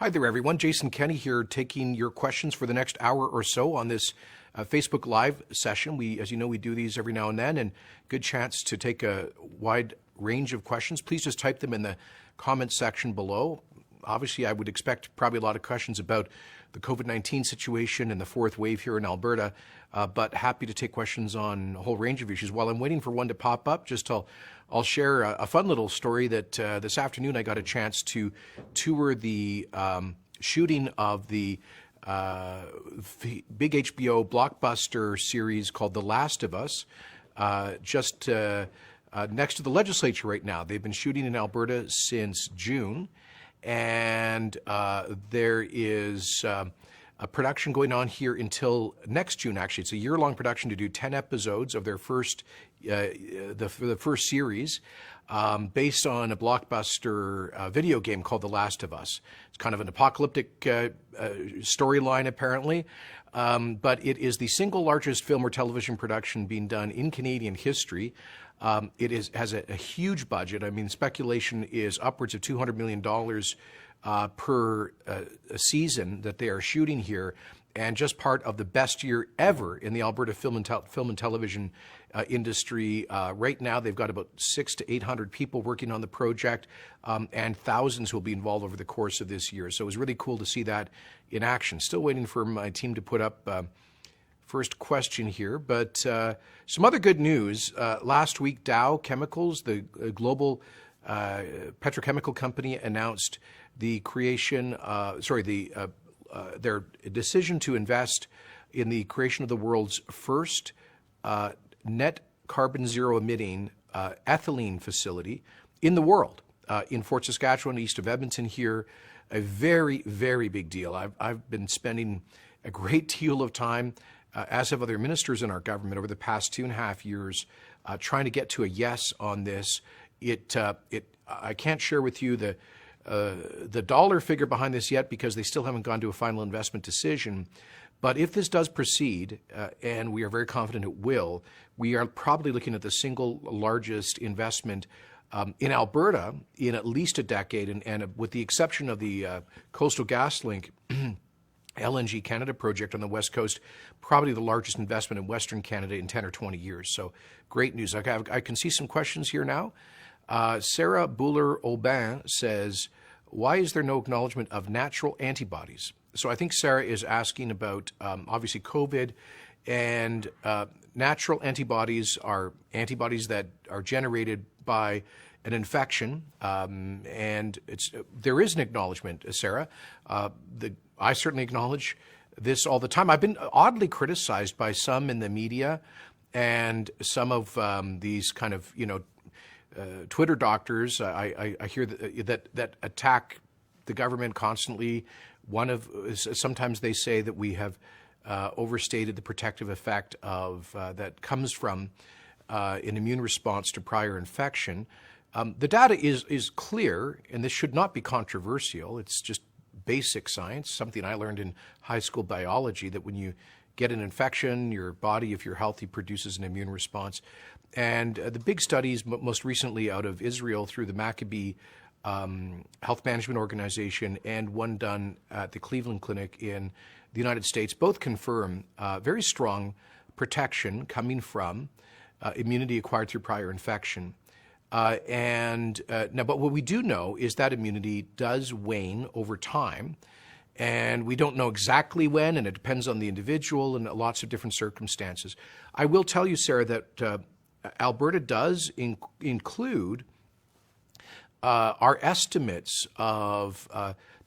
Hi there, everyone. Jason Kenney here, taking your questions for the next hour or so on this Facebook Live session. As you know, we do these every now and then, and good chance to take a wide range of questions. Please just type them in the comments section below. Obviously, I would expect probably a lot of questions about the COVID-19 situation and the fourth wave here in Alberta, but happy to take questions on a whole range of issues. While I'm waiting for one to pop up, I'll share a fun little story that this afternoon I got a chance to tour the shooting of the big HBO blockbuster series called The Last of Us, just next to the legislature right now. They've been shooting in Alberta since June, and there is a production going on here until next June. Actually, it's a year-long production to do 10 episodes of their first, the first series, based on a blockbuster video game called The Last of Us. It's kind of an apocalyptic storyline, apparently, but it is the single largest film or television production being done in Canadian history. It has a huge budget. I mean, speculation is upwards of $200 million per season that they are shooting here, and just part of the best year ever in the Alberta film and television industry. Right now, they've got about 600 to 800 people working on the project, and thousands will be involved over the course of this year. So it was really cool to see that in action. Still waiting for my team to put up first question here, but some other good news. Last week, Dow Chemicals, the global petrochemical company, announced the creation, their decision to invest in the creation of the world's first net carbon zero emitting ethylene facility in the world, in Fort Saskatchewan, east of Edmonton here. A very, very big deal. I've been spending a great deal of time, as have other ministers in our government over the past 2.5 years, trying to get to a yes on this. I can't share with you the dollar figure behind this yet because they still haven't gone to a final investment decision. But if this does proceed, and we are very confident it will, we are probably looking at the single largest investment in Alberta in at least a decade, and with the exception of the Coastal GasLink LNG Canada project on the West Coast, probably the largest investment in Western Canada in 10 or 20 years. So great news. I can see some questions here now. Sarah Buller-Aubin says, why is there no acknowledgement of natural antibodies? So I think Sarah is asking about, obviously, COVID, and natural antibodies are antibodies that are generated by an infection, and there is an acknowledgement, Sarah. I certainly acknowledge this all the time. I've been oddly criticized by some in the media and some of these kind of, Twitter doctors. I hear that attack the government constantly. Sometimes they say that we have overstated the protective effect of that comes from an immune response to prior infection. The data is clear, and this should not be controversial. It's just basic science, something I learned in high school biology, that when you get an infection, your body, if you're healthy, produces an immune response. And the big studies, most recently out of Israel through the Maccabee Health Management Organization and one done at the Cleveland Clinic in the United States, both confirm very strong protection coming from immunity acquired through prior infection. But what we do know is that immunity does wane over time, and we don't know exactly when, and it depends on the individual and lots of different circumstances. I will tell you, Sarah, that Alberta does include our estimates of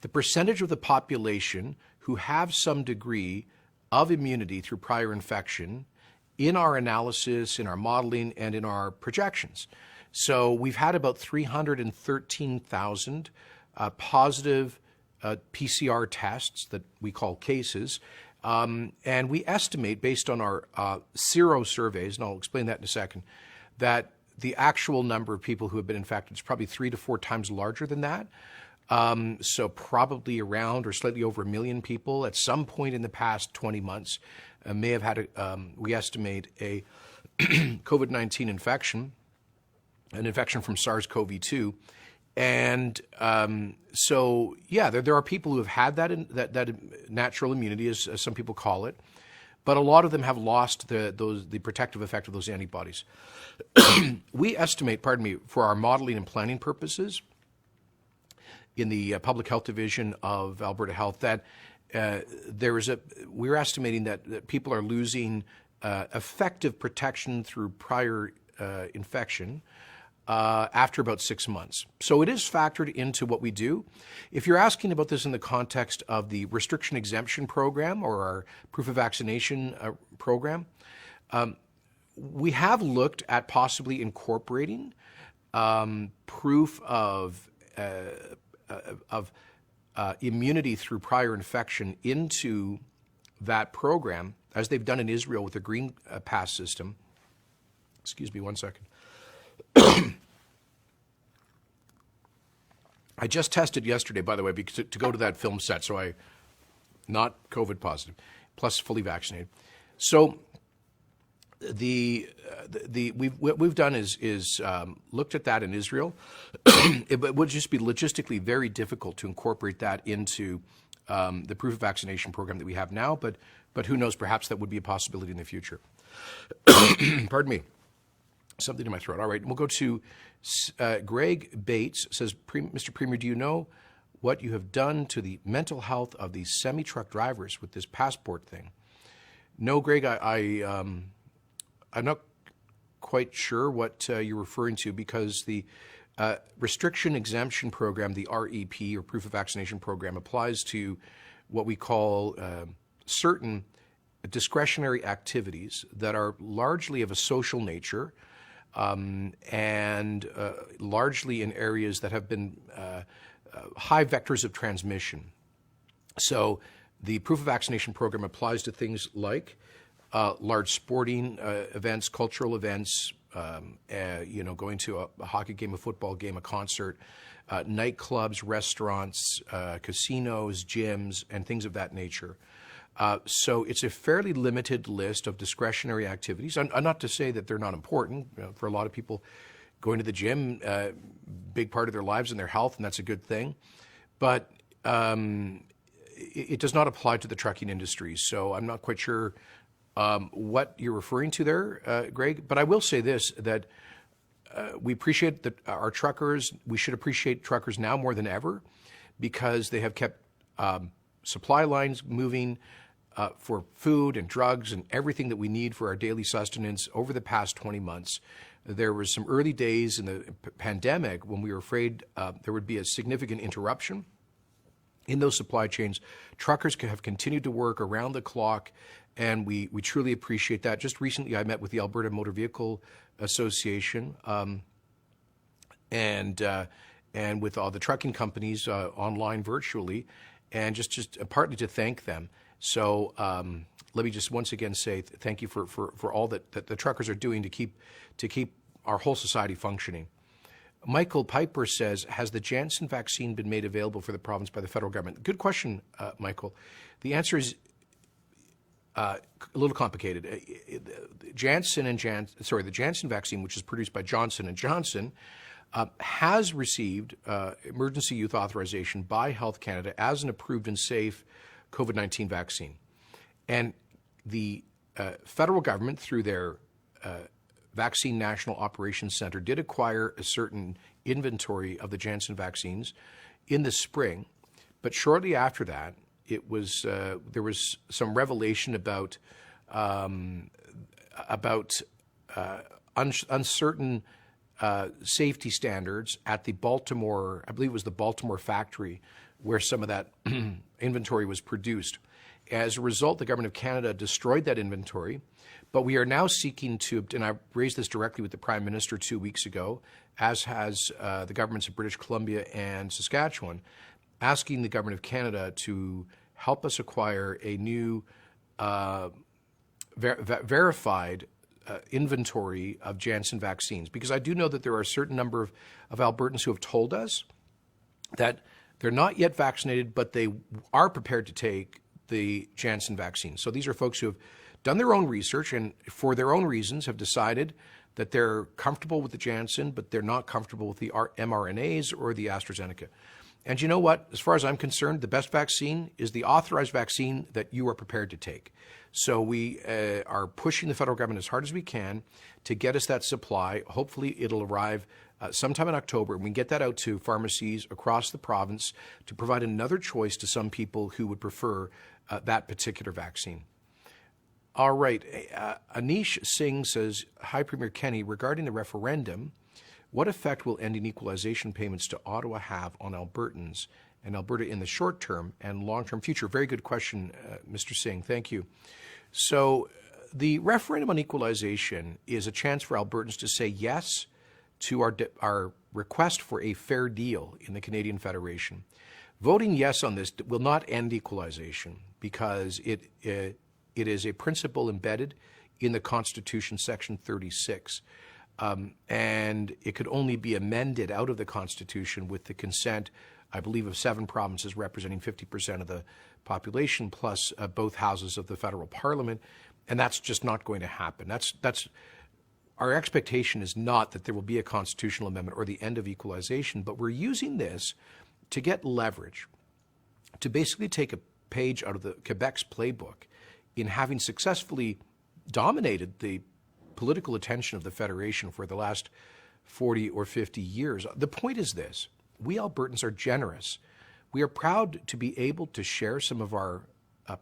the percentage of the population who have some degree of immunity through prior infection in our analysis, in our modeling, and in our projections. So we've had about 313,000 positive PCR tests that we call cases, and we estimate, based on our sero surveys, and I'll explain that in a second, that the actual number of people who have been infected is probably 3 to 4 times larger than that. So probably around or slightly over 1 million people at some point in the past 20 months may have had, we estimate, a COVID-19 infection, an infection from SARS-CoV-2. And so, yeah, there are people who have had that natural immunity, as some people call it, but a lot of them have lost the protective effect of those antibodies. We estimate, for our modeling and planning purposes in the Public Health Division of Alberta Health, that we're estimating that people are losing effective protection through prior infection after about 6 months. So it is factored into what we do. If you're asking about this in the context of the restriction exemption program or our proof of vaccination program, we have looked at possibly incorporating proof of immunity through prior infection into that program, as they've done in Israel with the Green Pass system. Excuse me 1 second. I just tested yesterday, by the way, because to go to that film set, so I not COVID positive, plus fully vaccinated. So what we've done is looked at that in Israel. It would just be logistically very difficult to incorporate that into the proof of vaccination program that we have now, but who knows, perhaps that would be a possibility in the future. Pardon me. Something in my throat. All right, we'll go to Greg Bates. Says, Mr. Premier, do you know what you have done to the mental health of these semi-truck drivers with this passport thing? No, Greg, I'm not quite sure what you're referring to, because the restriction exemption program, the REP, or proof of vaccination program, applies to what we call certain discretionary activities that are largely of a social nature, and largely in areas that have been high vectors of transmission. So the proof of vaccination program applies to things like large sporting events, cultural events, going to a hockey game, a football game, a concert, nightclubs, restaurants, casinos, gyms, and things of that nature. So it's a fairly limited list of discretionary activities. And not to say that they're not important. For a lot of people, going to the gym, big part of their lives and their health, and that's a good thing. But it does not apply to the trucking industry. So I'm not quite sure what you're referring to there, Greg. But I will say this, that we appreciate our truckers. We should appreciate truckers now more than ever, because they have kept supply lines moving for food and drugs and everything that we need for our daily sustenance over the past 20 months. There were some early days in the pandemic when we were afraid there would be a significant interruption in those supply chains. Truckers have continued to work around the clock, and we truly appreciate that. Just recently, I met with the Alberta Motor Vehicle Association and with all the trucking companies online virtually, and just partly to thank them. So let me just once again say thank you for all that the truckers are doing to keep our whole society functioning. Michael Piper says, has the Janssen vaccine been made available for the province by the federal government? Good question, Michael. The answer is a little complicated. The Janssen vaccine, which is produced by Johnson & Johnson, has received emergency use authorization by Health Canada as an approved and safe COVID-19 vaccine. And the federal government, through their Vaccine National Operations Center, did acquire a certain inventory of the Janssen vaccines in the spring. But shortly after that, there was some revelation about uncertain safety standards at the Baltimore, I believe it was the Baltimore factory, where some of that inventory was produced. As a result, the Government of Canada destroyed that inventory, but we are now seeking to, and I raised this directly with the Prime Minister 2 weeks ago, as has the governments of British Columbia and Saskatchewan, asking the Government of Canada to help us acquire a new verified inventory of Janssen vaccines. Because I do know that there are a certain number of Albertans who have told us that they're not yet vaccinated, but they are prepared to take the Janssen vaccine. So these are folks who have done their own research and for their own reasons have decided that they're comfortable with the Janssen, but they're not comfortable with the mRNAs or the AstraZeneca. And you know what? As far as I'm concerned, the best vaccine is the authorized vaccine that you are prepared to take. So we are pushing the federal government as hard as we can to get us that supply. Hopefully it'll arrive sometime in October, and we can get that out to pharmacies across the province to provide another choice to some people who would prefer that particular vaccine. All right. Anish Singh says, hi, Premier Kenney, regarding the referendum, what effect will ending equalization payments to Ottawa have on Albertans and Alberta in the short term and long-term future? Very good question, Mr. Singh. Thank you. So the referendum on equalization is a chance for Albertans to say yes to our request for a fair deal in the Canadian Federation. Voting yes on this will not end equalization because it is a principle embedded in the Constitution, Section 36. And it could only be amended out of the Constitution with the consent, I believe, of 7 provinces representing 50% of the population, plus both houses of the federal parliament, and that's just not going to happen. That's our expectation is not that there will be a constitutional amendment or the end of equalization, but we're using this to get leverage, to basically take a page out of the Quebec's playbook in having successfully dominated the political attention of the Federation for the last 40 or 50 years. The point is this: we Albertans are generous. We are proud to be able to share some of our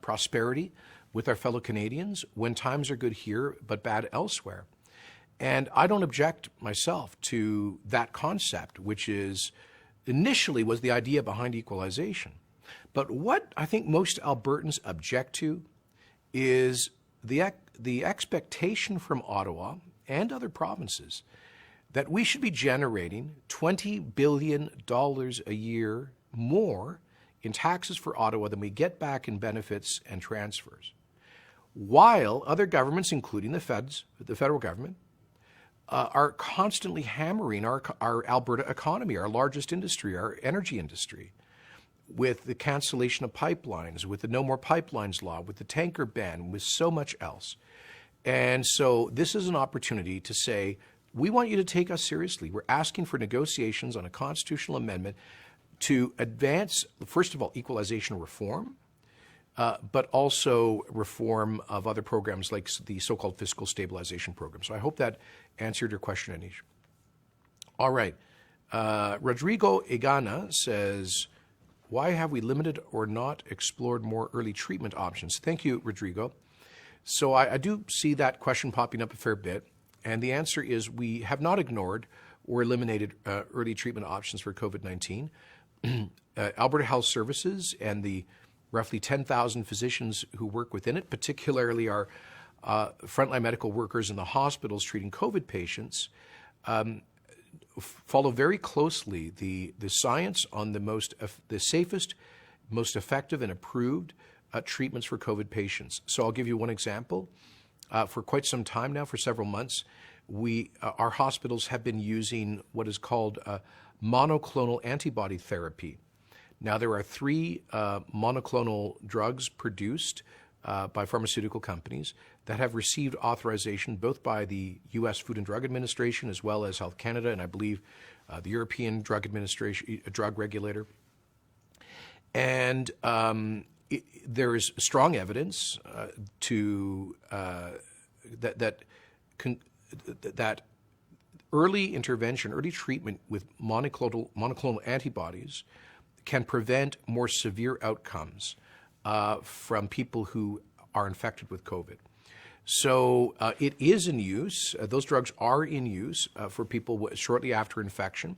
prosperity with our fellow Canadians when times are good here but bad elsewhere. And I don't object myself to that concept, which is initially was the idea behind equalization. But what I think most Albertans object to is the expectation from Ottawa and other provinces that we should be generating $20 billion a year more in taxes for Ottawa than we get back in benefits and transfers, while other governments, including the federal government, are constantly hammering our Alberta economy, our largest industry, our energy industry, with the cancellation of pipelines, with the No More Pipelines law, with the tanker ban, with so much else. And so this is an opportunity to say, we want you to take us seriously. We're asking for negotiations on a constitutional amendment to advance, first of all, equalization reform, but also reform of other programs like the so-called fiscal stabilization program. So I hope that answered your question, Anish. All right. Rodrigo Egana says, why have we limited or not explored more early treatment options? Thank you, Rodrigo. So I do see that question popping up a fair bit. And the answer is we have not ignored or eliminated early treatment options for COVID-19. Alberta Health Services and the roughly 10,000 physicians who work within it, particularly our frontline medical workers in the hospitals treating COVID patients, follow very closely the science on the safest, most effective and approved treatments for COVID patients. So I'll give you one example. For quite some time now, for several months, our hospitals have been using what is called monoclonal antibody therapy. Now, there are 3 monoclonal drugs produced by pharmaceutical companies that have received authorization both by the U.S. Food and Drug Administration as well as Health Canada and I believe the European Drug Administration, drug regulator. And there is strong evidence that early intervention, early treatment with monoclonal antibodies can prevent more severe outcomes from people who are infected with COVID. So it is in use. Those drugs are in use for people shortly after infection.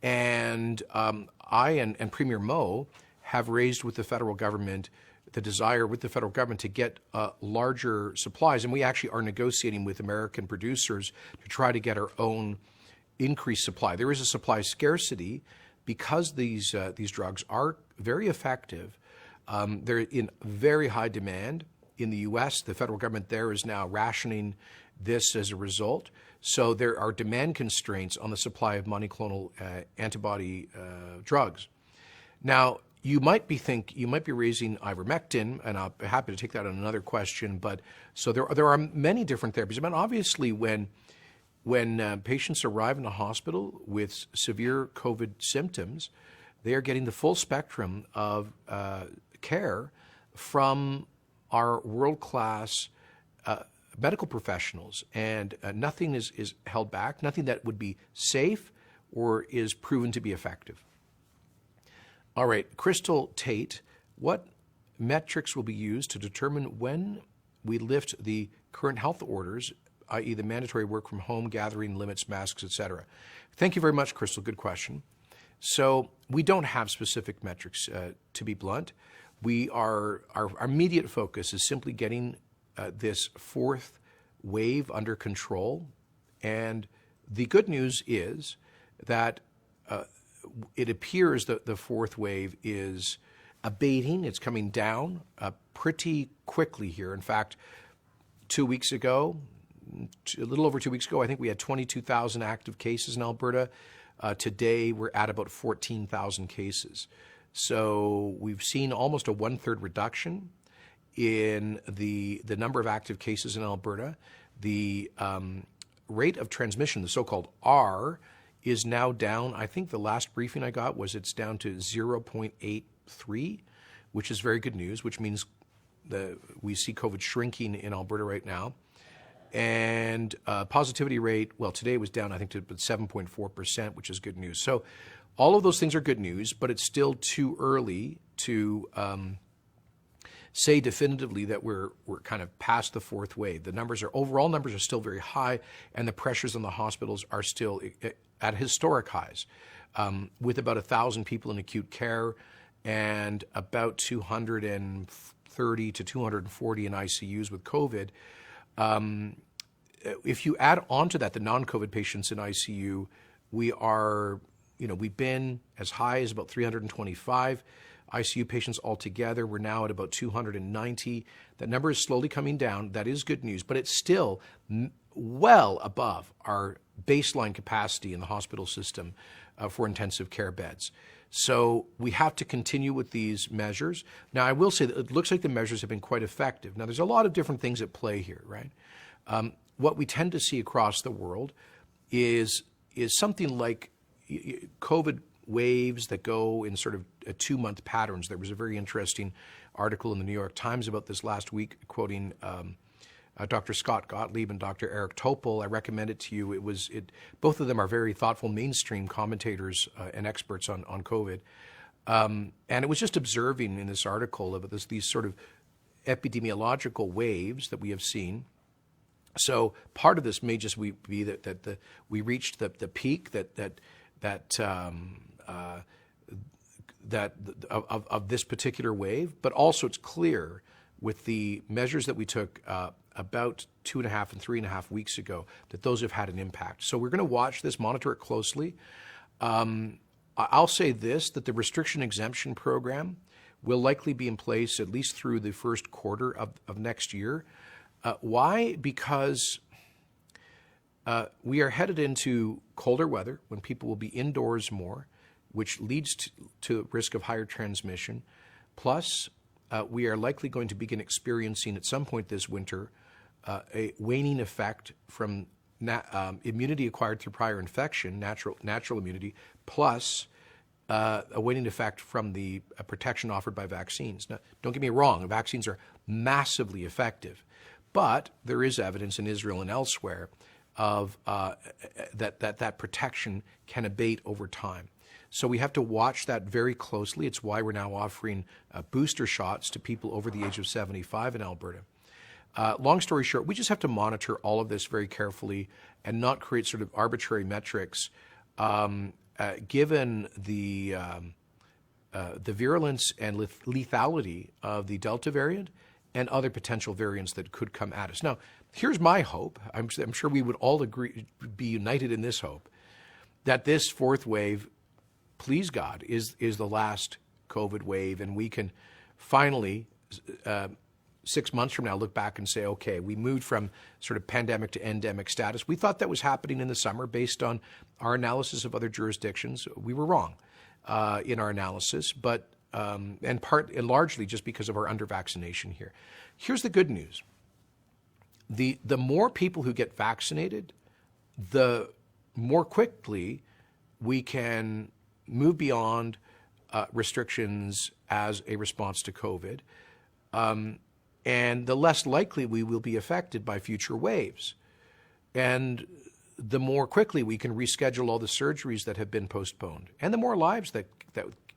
And I and Premier Moe have raised with the federal government the desire with the federal government to get larger supplies. And we actually are negotiating with American producers to try to get our own increased supply. There is a supply scarcity because these drugs are very effective. They're in very high demand. In the U.S., the federal government there is now rationing this as a result. So there are demand constraints on the supply of monoclonal antibody drugs. Now, you might be raising ivermectin, and I'll be happy to take that on another question. But so there are many different therapies. I mean, obviously, when when patients arrive in a hospital with severe COVID symptoms, they are getting the full spectrum of care from our world-class medical professionals, and nothing is held back, nothing that would be safe or is proven to be effective. All right, Crystal Tate, what metrics will be used to determine when we lift the current health orders, i.e. the mandatory work from home, gathering limits, masks, etc.? Thank you very much, Crystal. Good question. So we don't have specific metrics, to be blunt. Our immediate focus is simply getting this fourth wave under control. And the good news is that it appears that the fourth wave is abating. It's coming down pretty quickly here. In fact, 2 weeks ago, a little over 2 weeks ago, I think we had 22,000 active cases in Alberta. Today, we're at about 14,000 cases. So we've seen almost a 1/3 reduction in the number of active cases in Alberta. The rate of transmission, the so-called R, is now down. I think the last briefing I got was it's down to 0.83, which is very good news, which means we see COVID shrinking in Alberta right now. And positivity rate, well, today it was down, I think, to 7.4%, which is good news. So all of those things are good news, but it's still too early to say definitively that we're kind of past the fourth wave. The overall numbers are still very high, and the pressures on the hospitals are still at historic highs, with about 1,000 people in acute care and about 230 to 240 in ICUs with COVID. If you add on to that the non-COVID patients in ICU, we've been as high as about 325 ICU patients altogether. We're now at about 290. That number is slowly coming down. That is good news, but it's still well above our baseline capacity in the hospital system for intensive care beds. So we have to continue with these measures. Now, I will say that it looks like the measures have been quite effective. Now, there's a lot of different things at play here, right? What we tend to see across the world is something like COVID waves that go in sort of 2-month patterns. There was a very interesting article in the New York Times about this last week, quoting Dr. Scott Gottlieb and Dr. Eric Topol. I recommend it to you. Both of them are very thoughtful mainstream commentators and experts on COVID. And it was just observing in this article about these sort of epidemiological waves that we have seen. So part of this may just be that we reached the peak of this particular wave, but also it's clear with the measures that we took about 2.5 and 3.5 weeks ago that those have had an impact. So we're going to watch this, monitor it closely. I'll say this, that the restriction exemption program will likely be in place at least through the first quarter of next year. Why? Because we are headed into colder weather when people will be indoors more, which leads to risk of higher transmission. Plus, we are likely going to begin experiencing at some point this winter a waning effect from immunity acquired through prior infection, natural immunity, plus a waning effect from the protection offered by vaccines. Now, don't get me wrong, vaccines are massively effective, but there is evidence in Israel and elsewhere of that protection can abate over time. So we have to watch that very closely. It's why we're now offering booster shots to people over the age of 75 in Alberta. Long story short, we just have to monitor all of this very carefully and not create sort of arbitrary metrics. Given the virulence and lethality of the Delta variant and other potential variants that could come at us. Now, here's my hope. I'm sure we would all agree, be united in this hope, that this fourth wave, please God, is the last COVID wave, and we can finally, 6 months from now, look back and say, okay, we moved from sort of pandemic to endemic status. We thought that was happening in the summer based on our analysis of other jurisdictions. We were wrong in our analysis, but and largely just because of our under-vaccination here. Here's the good news. The more people who get vaccinated, the more quickly we can move beyond restrictions as a response to COVID, and the less likely we will be affected by future waves. And the more quickly we can reschedule all the surgeries that have been postponed, and the more lives that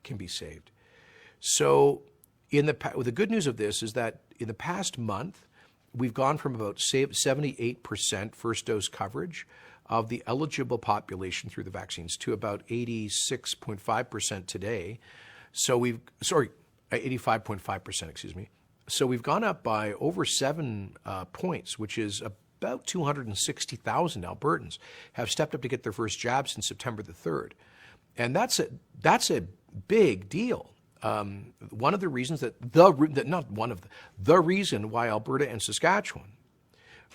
can be saved. So the good news of this is that in the past month, we've gone from about 78% first dose coverage of the eligible population through the vaccines to about 86.5% today. So 85.5%, excuse me. So we've gone up by over 7 points, which is about 260,000 Albertans have stepped up to get their first jab since September the 3rd. And that's a big deal. One of the reasons the reason why Alberta and Saskatchewan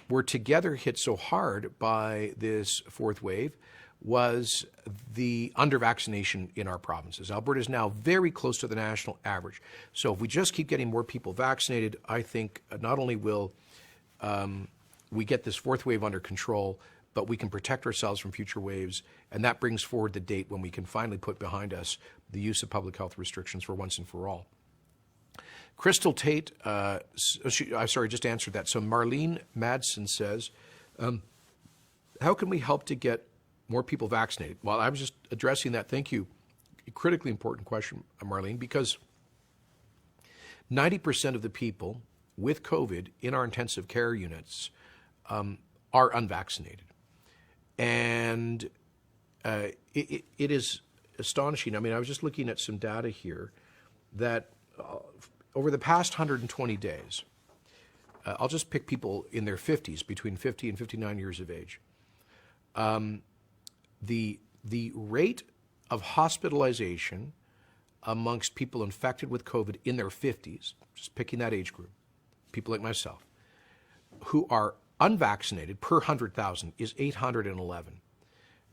were together hit so hard by this fourth wave was the under-vaccination in our provinces. Alberta is now very close to the national average. So if we just keep getting more people vaccinated, I think not only will we get this fourth wave under control, but we can protect ourselves from future waves, and that brings forward the date when we can finally put behind us the use of public health restrictions for once and for all. Crystal Tate, just answered that. So Marlene Madsen says, how can we help to get more people vaccinated? Well, I was just addressing that. Thank you. A critically important question, Marlene, because 90% of the people with COVID in our intensive care units are unvaccinated. And it is astonishing. I mean, I was just looking at some data here that over the past 120 days, I'll just pick people in their 50s, between 50 and 59 years of age. The rate of hospitalization amongst people infected with COVID in their 50s, just picking that age group, people like myself, who are unvaccinated per 100,000 is 811.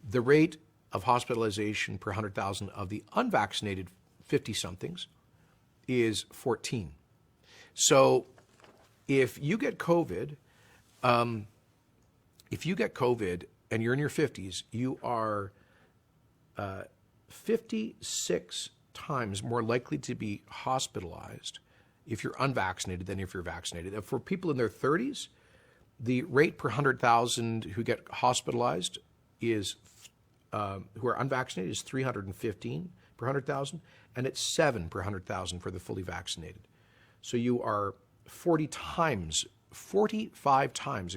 The rate of hospitalization per 100,000 of the unvaccinated 50-somethings is 14. So if you get COVID, and you're in your 50s, you are 56 times more likely to be hospitalized if you're unvaccinated than if you're vaccinated. For people in their 30s, the rate per 100,000 who get hospitalized is, who are unvaccinated, is 315 per 100,000, and it's 7 per 100,000 for the fully vaccinated. So you are 45 times,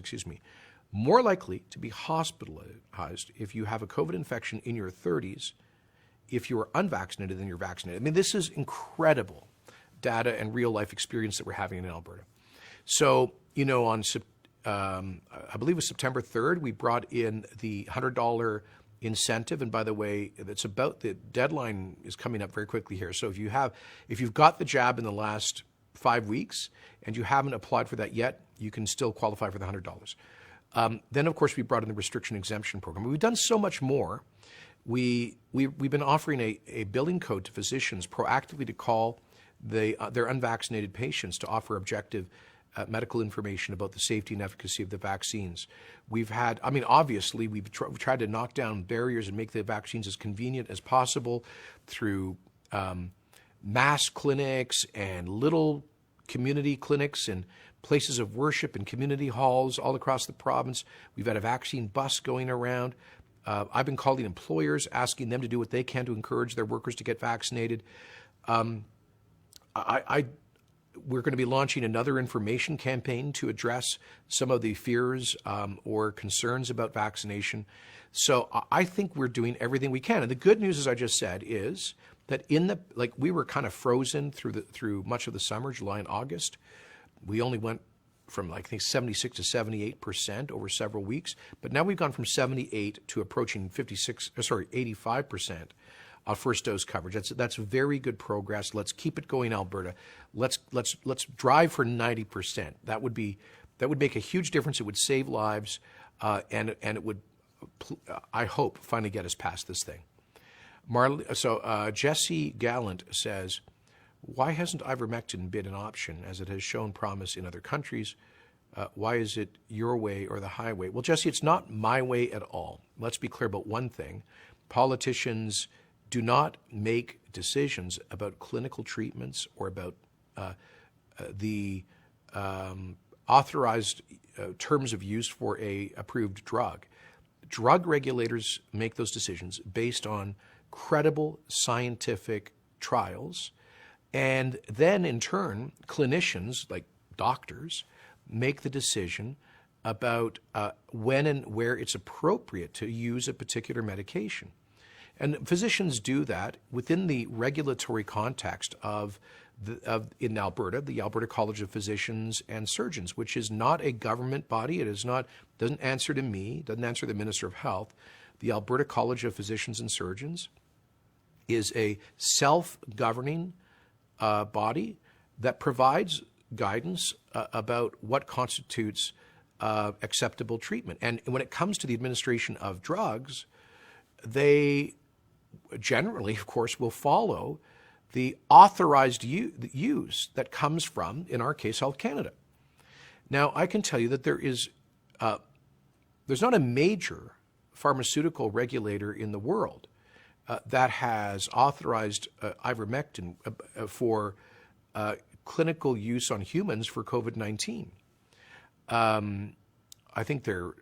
more likely to be hospitalized if you have a COVID infection in your 30s if you are unvaccinated than you're vaccinated. I mean, this is incredible data and real life experience that we're having in Alberta. So, on I believe it was September 3rd, we brought in the $100 incentive. And by the way, the deadline is coming up very quickly here. So if you've got the jab in the last 5 weeks and you haven't applied for that yet, you can still qualify for the $100. Then, of course, we brought in the restriction exemption program. We've done so much more. We've been offering a billing code to physicians proactively to call their unvaccinated patients to offer objective medical information about the safety and efficacy of the vaccines. Obviously, we've tried to knock down barriers and make the vaccines as convenient as possible through mass clinics and little community clinics and places of worship and community halls all across the province. We've had a vaccine bus going around. I've been calling employers, asking them to do what they can to encourage their workers to get vaccinated. We're going to be launching another information campaign to address some of the fears or concerns about vaccination. So I think we're doing everything we can. And the good news, as I just said, is that we were kind of frozen through much of the summer, July and August. We only went from 76 to 78% over several weeks, but now we've gone from 78 to approaching 85% of first dose coverage. That's very good progress. Let's keep it going, Alberta. Let's drive for 90%. That would make a huge difference. It would save lives, and it would, I hope, finally get us past this thing. Jesse Gallant says, why hasn't ivermectin been an option as it has shown promise in other countries? Why is it your way or the highway? Well, Jesse, it's not my way at all. Let's be clear about one thing. Politicians do not make decisions about clinical treatments or about the authorized terms of use for a approved drug. Drug regulators make those decisions based on credible scientific trials, and then in turn, clinicians like doctors make the decision about when and where it's appropriate to use a particular medication. And physicians do that within the regulatory context in Alberta, the Alberta College of Physicians and Surgeons, which is not a government body. It is not, doesn't answer to me, doesn't answer the Minister of Health. The Alberta College of Physicians and Surgeons is a self-governing body that provides guidance about what constitutes acceptable treatment. And when it comes to the administration of drugs, they generally, of course, will follow the authorized use that comes from, in our case, Health Canada. Now, I can tell you that there's not a major pharmaceutical regulator in the world that has authorized Ivermectin for clinical use on humans for COVID-19. I think there's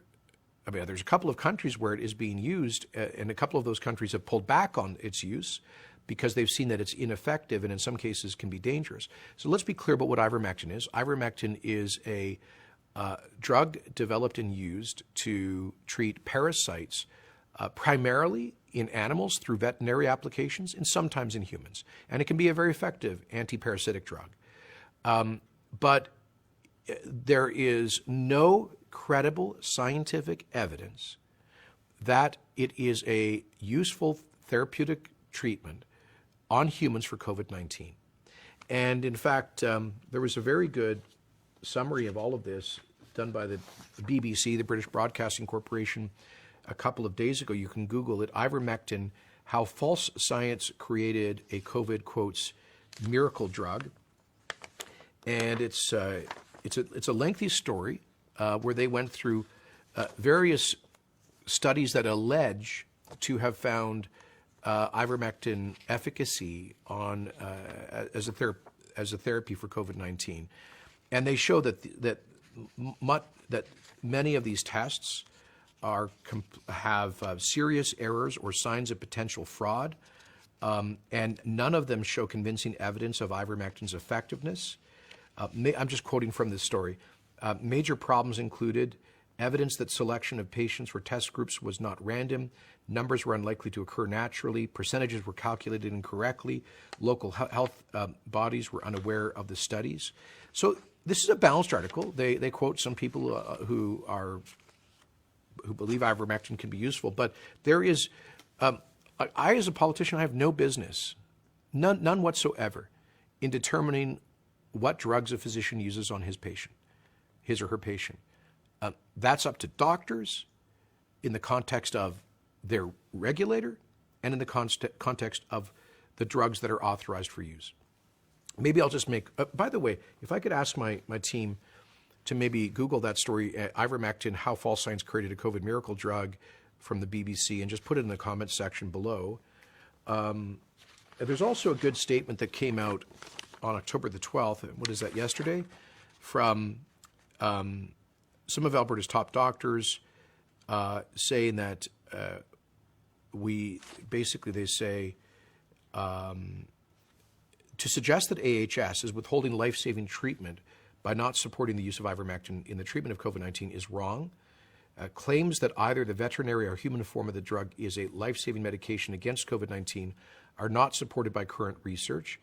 a couple of countries where it is being used, and a couple of those countries have pulled back on its use because they've seen that it's ineffective and in some cases can be dangerous. So let's be clear about what ivermectin is. Ivermectin is a drug developed and used to treat parasites primarily in animals through veterinary applications and sometimes in humans. And it can be a very effective anti-parasitic drug. But there is no credible scientific evidence that it is a useful therapeutic treatment on humans for COVID-19. And in fact, there was a very good summary of all of this done by the BBC, the British Broadcasting Corporation, a couple of days ago. You can Google it, Ivermectin, How False Science Created a COVID, quotes, Miracle Drug. And it's a lengthy story where they went through various studies that allege to have found ivermectin efficacy on as a therapy for COVID-19, and they show that many of these tests have serious errors or signs of potential fraud, and none of them show convincing evidence of ivermectin's effectiveness. I'm just quoting from this story. Major problems included evidence that selection of patients for test groups was not random, numbers were unlikely to occur naturally, percentages were calculated incorrectly, local health bodies were unaware of the studies. So this is a balanced article. They quote some people who believe ivermectin can be useful, but there is, I as a politician, I have no business, none whatsoever, in determining what drugs a physician uses on his or her patient. That's up to doctors in the context of their regulator and in the context of the drugs that are authorized for use. Maybe I'll just make, by the way, if I could ask my team to maybe Google that story, Ivermectin, How False Science Created a COVID Miracle Drug from the BBC, and just put it in the comments section below. There's also a good statement that came out on October the 12th, what is that, yesterday, from some of Alberta's top doctors saying that they say to suggest that AHS is withholding life-saving treatment by not supporting the use of ivermectin in the treatment of COVID-19 is wrong. Claims that either the veterinary or human form of the drug is a life-saving medication against COVID-19 are not supported by current research.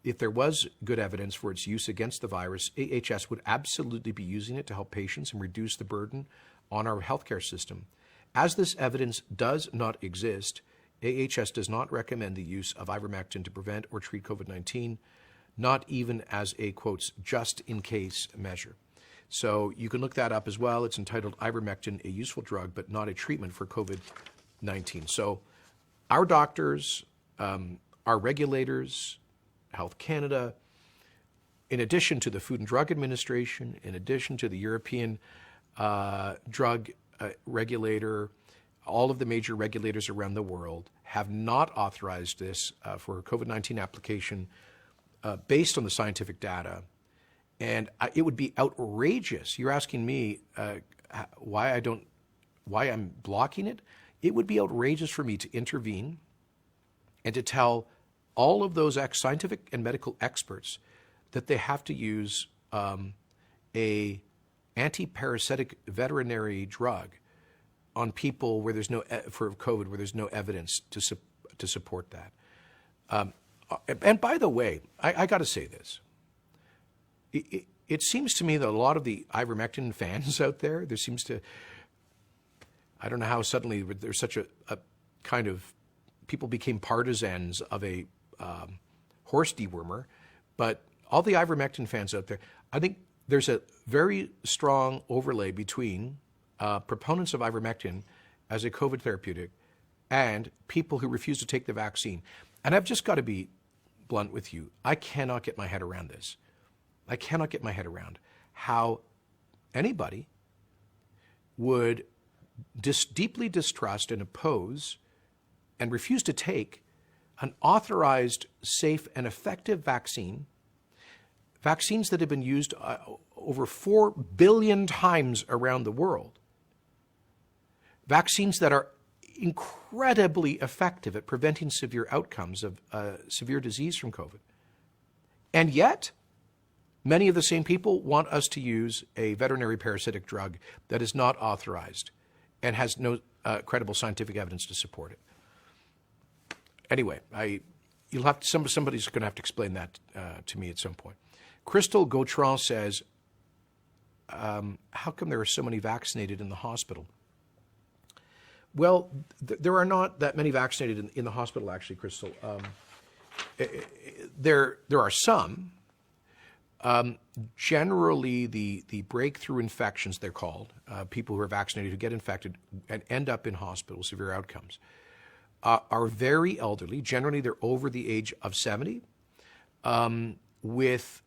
If there was good evidence for its use against the virus, AHS would absolutely be using it to help patients and reduce the burden on our healthcare system. As this evidence does not exist, AHS does not recommend the use of ivermectin to prevent or treat COVID-19, not even as a, quotes, just-in-case measure. So you can look that up as well. It's entitled Ivermectin, a useful drug, but not a treatment for COVID-19. So our doctors, our regulators, Health Canada, in addition to the Food and Drug Administration, in addition to the European drug regulator, all of the major regulators around the world have not authorized this for COVID-19 application based on the scientific data. And it would be outrageous. You're asking me why I'm blocking it? It would be outrageous for me to intervene and to tell all of those scientific and medical experts that they have to use a anti-parasitic veterinary drug on people where there's no for COVID, where there's no evidence to support that. And by the way, I got to say this. It seems to me that a lot of the Ivermectin fans out there, I don't know how suddenly there's such a kind of, people became partisans of a horse dewormer, but all the Ivermectin fans out there, I think there's a very strong overlay between proponents of Ivermectin as a COVID therapeutic and people who refuse to take the vaccine. And I've just got to be blunt with you. I cannot get my head around this. I cannot get my head around how anybody would deeply distrust and oppose and refuse to take an authorized, safe, and effective vaccines that have been used over 4 billion times around the world, vaccines that are incredibly effective at preventing severe outcomes of severe disease from COVID. And yet, many of the same people want us to use a veterinary parasitic drug that is not authorized and has no credible scientific evidence to support it. Anyway, somebody's going to have to explain that to me at some point. Crystal Gautran says, how come there are so many vaccinated in the hospital? Well, there are not that many vaccinated in the hospital, actually, Crystal. There are some. Generally, the breakthrough infections, they're called, people who are vaccinated who get infected and end up in hospital, severe outcomes, are very elderly. Generally, they're over the age of 70, with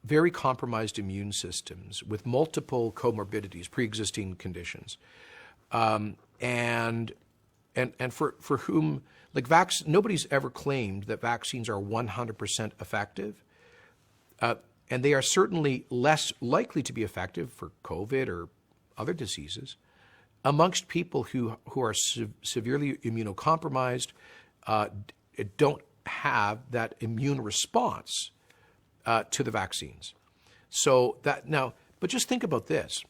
very compromised immune systems, with multiple comorbidities, pre-existing conditions, and for whom, like, nobody's ever claimed that vaccines are 100% effective. And they are certainly less likely to be effective for COVID or other diseases amongst people who are severely immunocompromised, don't have that immune response to the vaccines. So that now, but just think about this.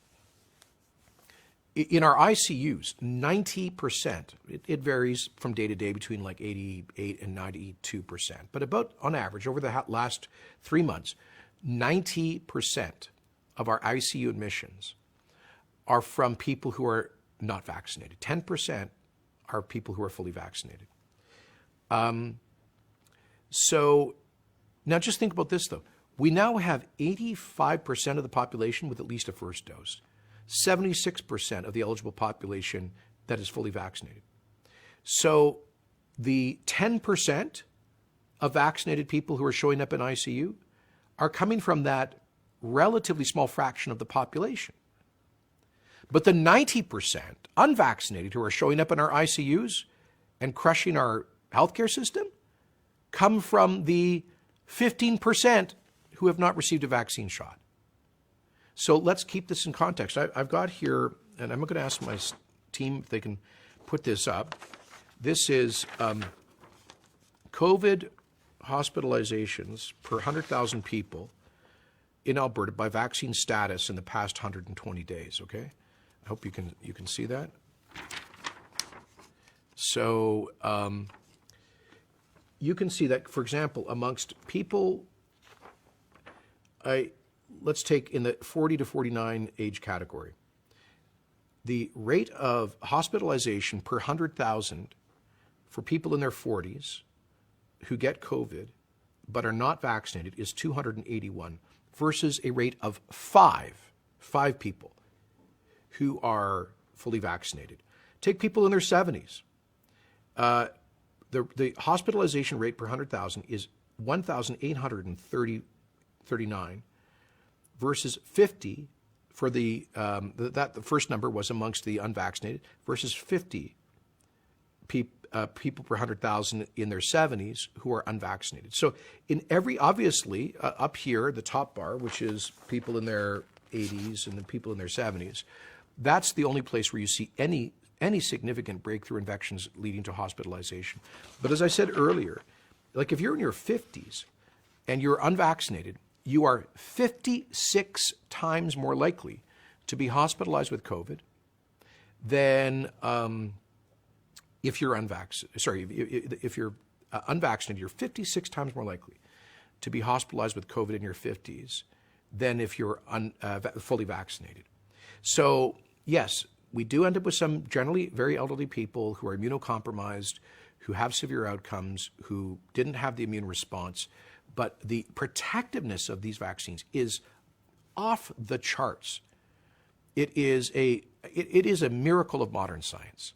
In our ICUs, 90%, it varies from day to day between like 88 and 92%, but about on average over the last 3 months, 90% of our ICU admissions are from people who are not vaccinated. 10% are people who are fully vaccinated. So now just think about this, though. We now have 85% of the population with at least a first dose, 76% of the eligible population that is fully vaccinated. So the 10% of vaccinated people who are showing up in ICU are coming from that relatively small fraction of the population. But the 90% unvaccinated who are showing up in our ICUs and crushing our healthcare system come from the 15% who have not received a vaccine shot. So let's keep this in context. I've got here, and I'm going to ask my team if they can put this up. This is COVID hospitalizations per 100,000 people in Alberta by vaccine status in the past 120 days, okay? I hope you can see that. So you can see that, for example, amongst people, let's take in the 40 to 49 age category, the rate of hospitalization per 100,000 for people in their 40s who get COVID but are not vaccinated is 281 versus a rate of five people who are fully vaccinated. Take people in their 70s. The hospitalization rate per 100,000 is 1,830 39, versus 50 for the first number was amongst the unvaccinated, versus 50 people per 100,000 in their 70s who are unvaccinated. So in every, obviously, up here, the top bar, which is people in their 80s and the people in their 70s, that's the only place where you see any significant breakthrough infections leading to hospitalization. But as I said earlier, like if you're in your 50s and you're unvaccinated, you are 56 times more likely to be hospitalized with COVID than if you're if you're unvaccinated, you're 56 times more likely to be hospitalized with COVID in your 50s than if you're fully vaccinated. So yes, we do end up with some generally very elderly people who are immunocompromised, who have severe outcomes, who didn't have the immune response, but the protectiveness of these vaccines is off the charts. It is a miracle of modern science.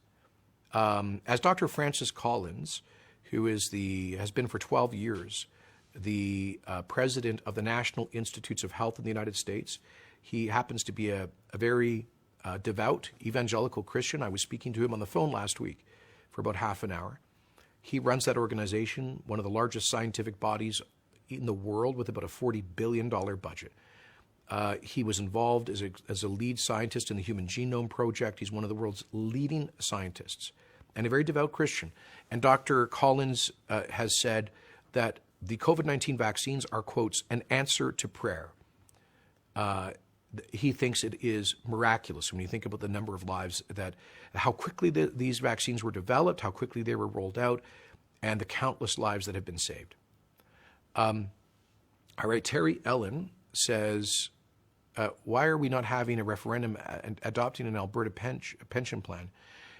As Dr. Francis Collins, who has been for 12 years the president of the National Institutes of Health in the United States, he happens to be a very devout evangelical Christian. I was speaking to him on the phone last week for about half an hour. He runs that organization, one of the largest scientific bodies in the world, with about a $40 billion budget. He was involved as a lead scientist in the Human Genome Project. He's one of the world's leading scientists and a very devout Christian. And Dr. Collins has said that the COVID-19 vaccines are, quotes, an answer to prayer. He thinks it is miraculous when you think about the number of lives how quickly these vaccines were developed, how quickly they were rolled out, and the countless lives that have been saved. All right, Terry Ellen says, why are we not having a referendum and adopting an Alberta pension plan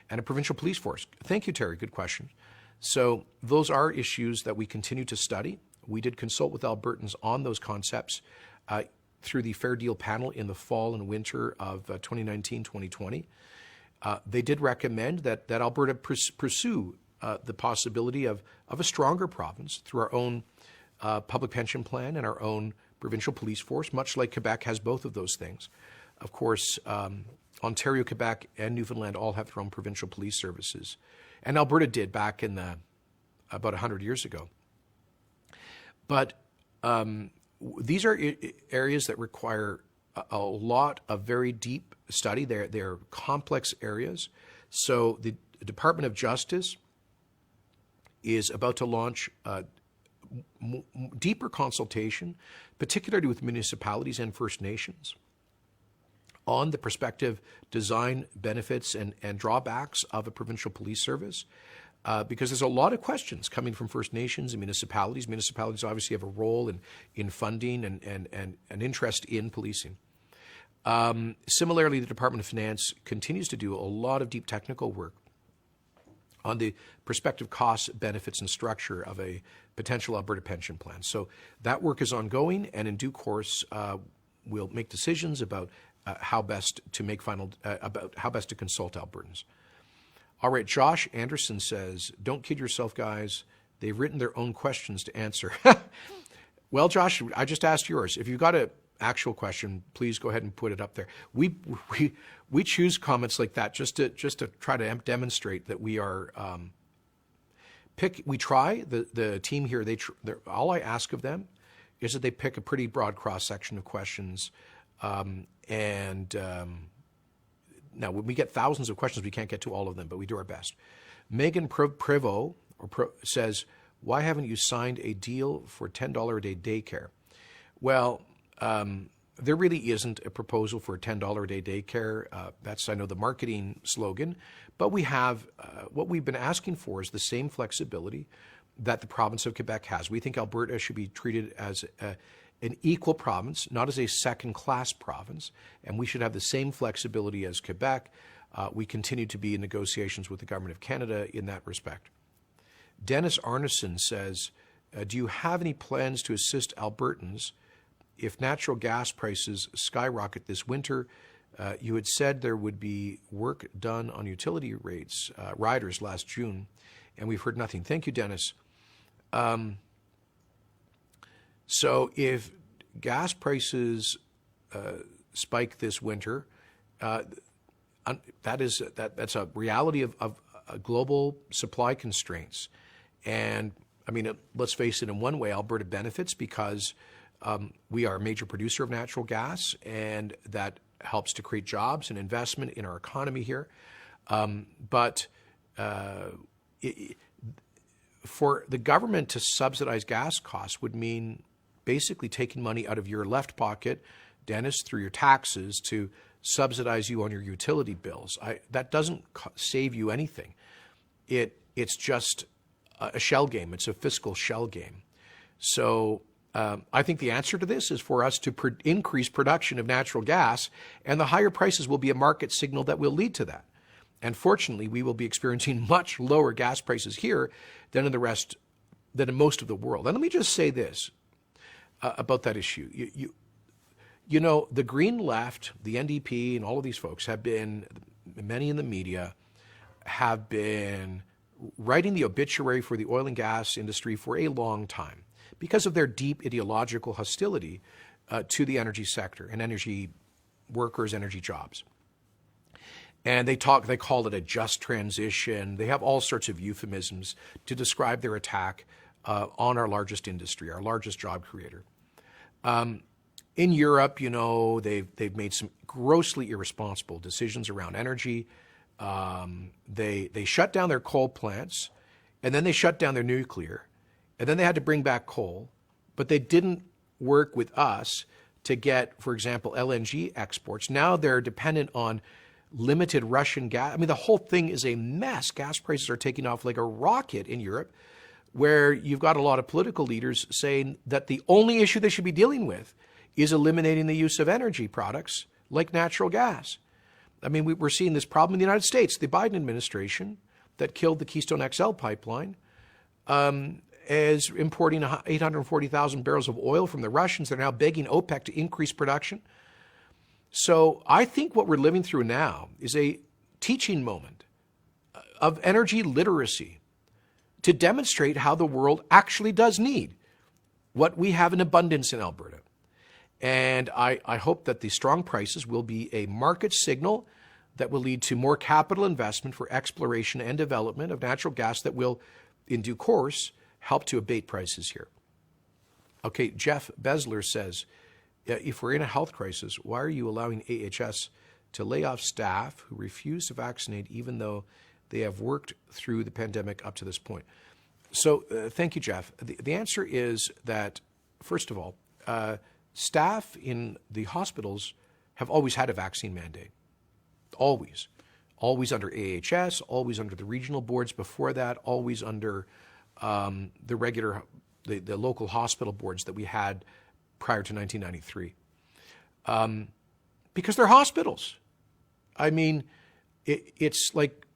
and a provincial police force? Thank you, Terry. Good question. So those are issues that we continue to study. We did consult with Albertans on those concepts through the Fair Deal panel in the fall and winter of 2019-2020. They did recommend that Alberta pursue the possibility of a stronger province through our own public pension plan and our own provincial police force, much like Quebec has both of those things. Of course, Ontario, Quebec, and Newfoundland all have their own provincial police services. And Alberta did back in about 100 years ago. But these are areas that require a lot of very deep study. They're complex areas. So the Department of Justice is about to launch deeper consultation, particularly with municipalities and First Nations, on the prospective design, benefits, and drawbacks of a provincial police service, because there's a lot of questions coming from First Nations and municipalities. Municipalities obviously have a role in funding and an interest in policing. Similarly, the Department of Finance continues to do a lot of deep technical work on the prospective costs, benefits, and structure of a potential Alberta pension plan. So that work is ongoing, and in due course, we'll make decisions about how best to consult Albertans. All right, Josh Anderson says, don't kid yourself, guys. They've written their own questions to answer. Well, Josh, I just asked yours. If you've got an actual question, please go ahead and put it up there. We choose comments like that just to try to demonstrate that we are we try the team here. All I ask of them is that they pick a pretty broad cross section of questions. Now, when we get thousands of questions, we can't get to all of them, but we do our best. Megan Privo says, why haven't you signed a deal for $10 a day daycare? Well, there really isn't a proposal for a $10 a day daycare. That's, I know, the marketing slogan. But we have, what we've been asking for is the same flexibility that the province of Quebec has. We think Alberta should be treated as an equal province, not as a second-class province, and we should have the same flexibility as Quebec. We continue to be in negotiations with the Government of Canada in that respect. Dennis Arneson says, do you have any plans to assist Albertans if natural gas prices skyrocket this winter? You had said there would be work done on utility rates, riders last June, and we've heard nothing. Thank you, Dennis. So if gas prices spike this winter, that's a reality of global supply constraints. And I mean, let's face it, in one way, Alberta benefits because we are a major producer of natural gas, and that helps to create jobs and investment in our economy here. But for the government to subsidize gas costs would mean basically taking money out of your left pocket, Dennis, through your taxes to subsidize you on your utility bills. That doesn't save you anything. It's just a shell game. It's a fiscal shell game. So I think the answer to this is for us to increase production of natural gas, and the higher prices will be a market signal that will lead to that. And fortunately, we will be experiencing much lower gas prices here than in most of the world. And let me just say this about that issue. You know, the Green Left, the NDP, and all of these folks many in the media, have been writing the obituary for the oil and gas industry for a long time because of their deep ideological hostility to the energy sector and energy workers, energy jobs. And they call it a just transition. They have all sorts of euphemisms to describe their attack on our largest industry, our largest job creator. In Europe, you know, they've made some grossly irresponsible decisions around energy. They shut down their coal plants, and then they shut down their nuclear, and then they had to bring back coal, but they didn't work with us to get, for example, LNG exports. Now they're dependent on limited Russian gas. I mean, the whole thing is a mess. Gas prices are taking off like a rocket in Europe, where you've got a lot of political leaders saying that the only issue they should be dealing with is eliminating the use of energy products like natural gas. I mean, we're seeing this problem in the United States. The Biden administration that killed the Keystone XL pipeline is importing 840,000 barrels of oil from the Russians. They're now begging OPEC to increase production. So I think what we're living through now is a teaching moment of energy literacy to demonstrate how the world actually does need what we have in abundance in Alberta. And I hope that the strong prices will be a market signal that will lead to more capital investment for exploration and development of natural gas that will, in due course, help to abate prices here. Okay, Jeff Besler says, if we're in a health crisis, why are you allowing AHS to lay off staff who refuse to vaccinate even though they have worked through the pandemic up to this point? So thank you, Jeff. The answer is that, first of all, staff in the hospitals have always had a vaccine mandate. Always. Always under AHS, always under the regional boards before that, always under the local hospital boards that we had prior to 1993. Because they're hospitals. I mean, it's like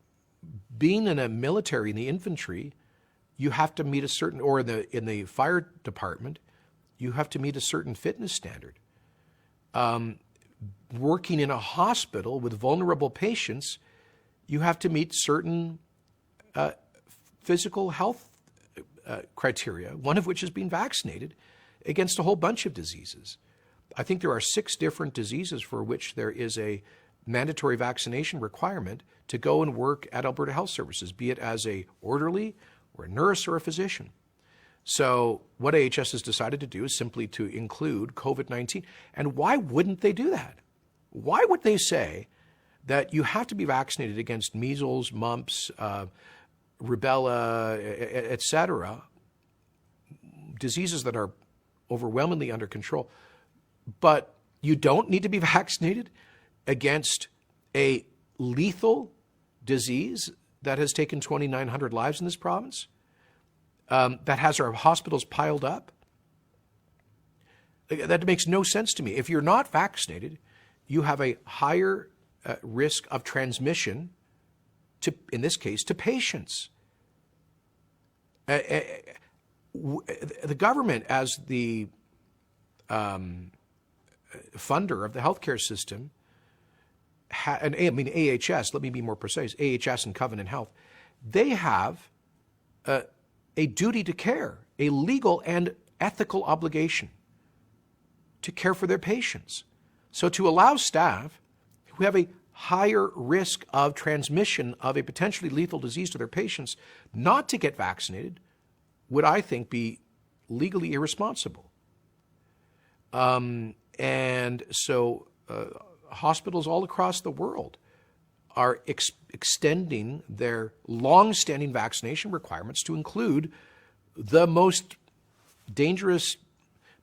being in a military, in the infantry, you have to meet a certain, or in the fire department, you have to meet a certain fitness standard. Working in a hospital with vulnerable patients, you have to meet certain physical health criteria, one of which is being vaccinated against a whole bunch of diseases. I think there are 6 different diseases for which there is a mandatory vaccination requirement to go and work at Alberta Health Services, be it as a orderly or a nurse or a physician. So what AHS has decided to do is simply to include COVID-19. And why wouldn't they do that? Why would they say that you have to be vaccinated against measles, mumps, rubella, et cetera, diseases that are overwhelmingly under control, but you don't need to be vaccinated against a lethal disease that has taken 2,900 lives in this province, that has our hospitals piled up? That makes no sense to me. If you're not vaccinated, you have a higher risk of transmission to, in this case, to patients. The government, as the funder of the healthcare system, and I mean AHS, let me be more precise, AHS and Covenant Health, they have a duty to care, a legal and ethical obligation to care for their patients. So to allow staff who have a higher risk of transmission of a potentially lethal disease to their patients not to get vaccinated would, I think, be legally irresponsible. And so hospitals all across the world are extending their long-standing vaccination requirements to include the most dangerous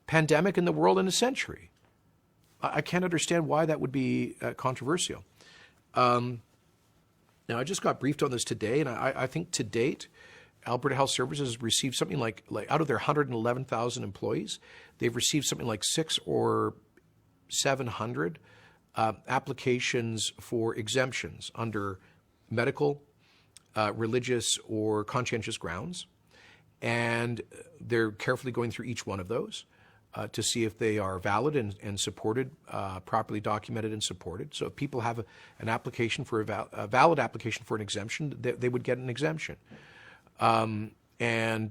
pandemic in the world in a century. I can't understand why that would be controversial. Now, I just got briefed on this today, and I think to date, Alberta Health Services has received something like out of their 111,000 employees, they've received something like 600 or 700 applications for exemptions under medical, religious, or conscientious grounds. And they're carefully going through each one of those to see if they are valid and supported, properly documented and supported. So if people have an application for a valid application for an exemption, they would get an exemption. And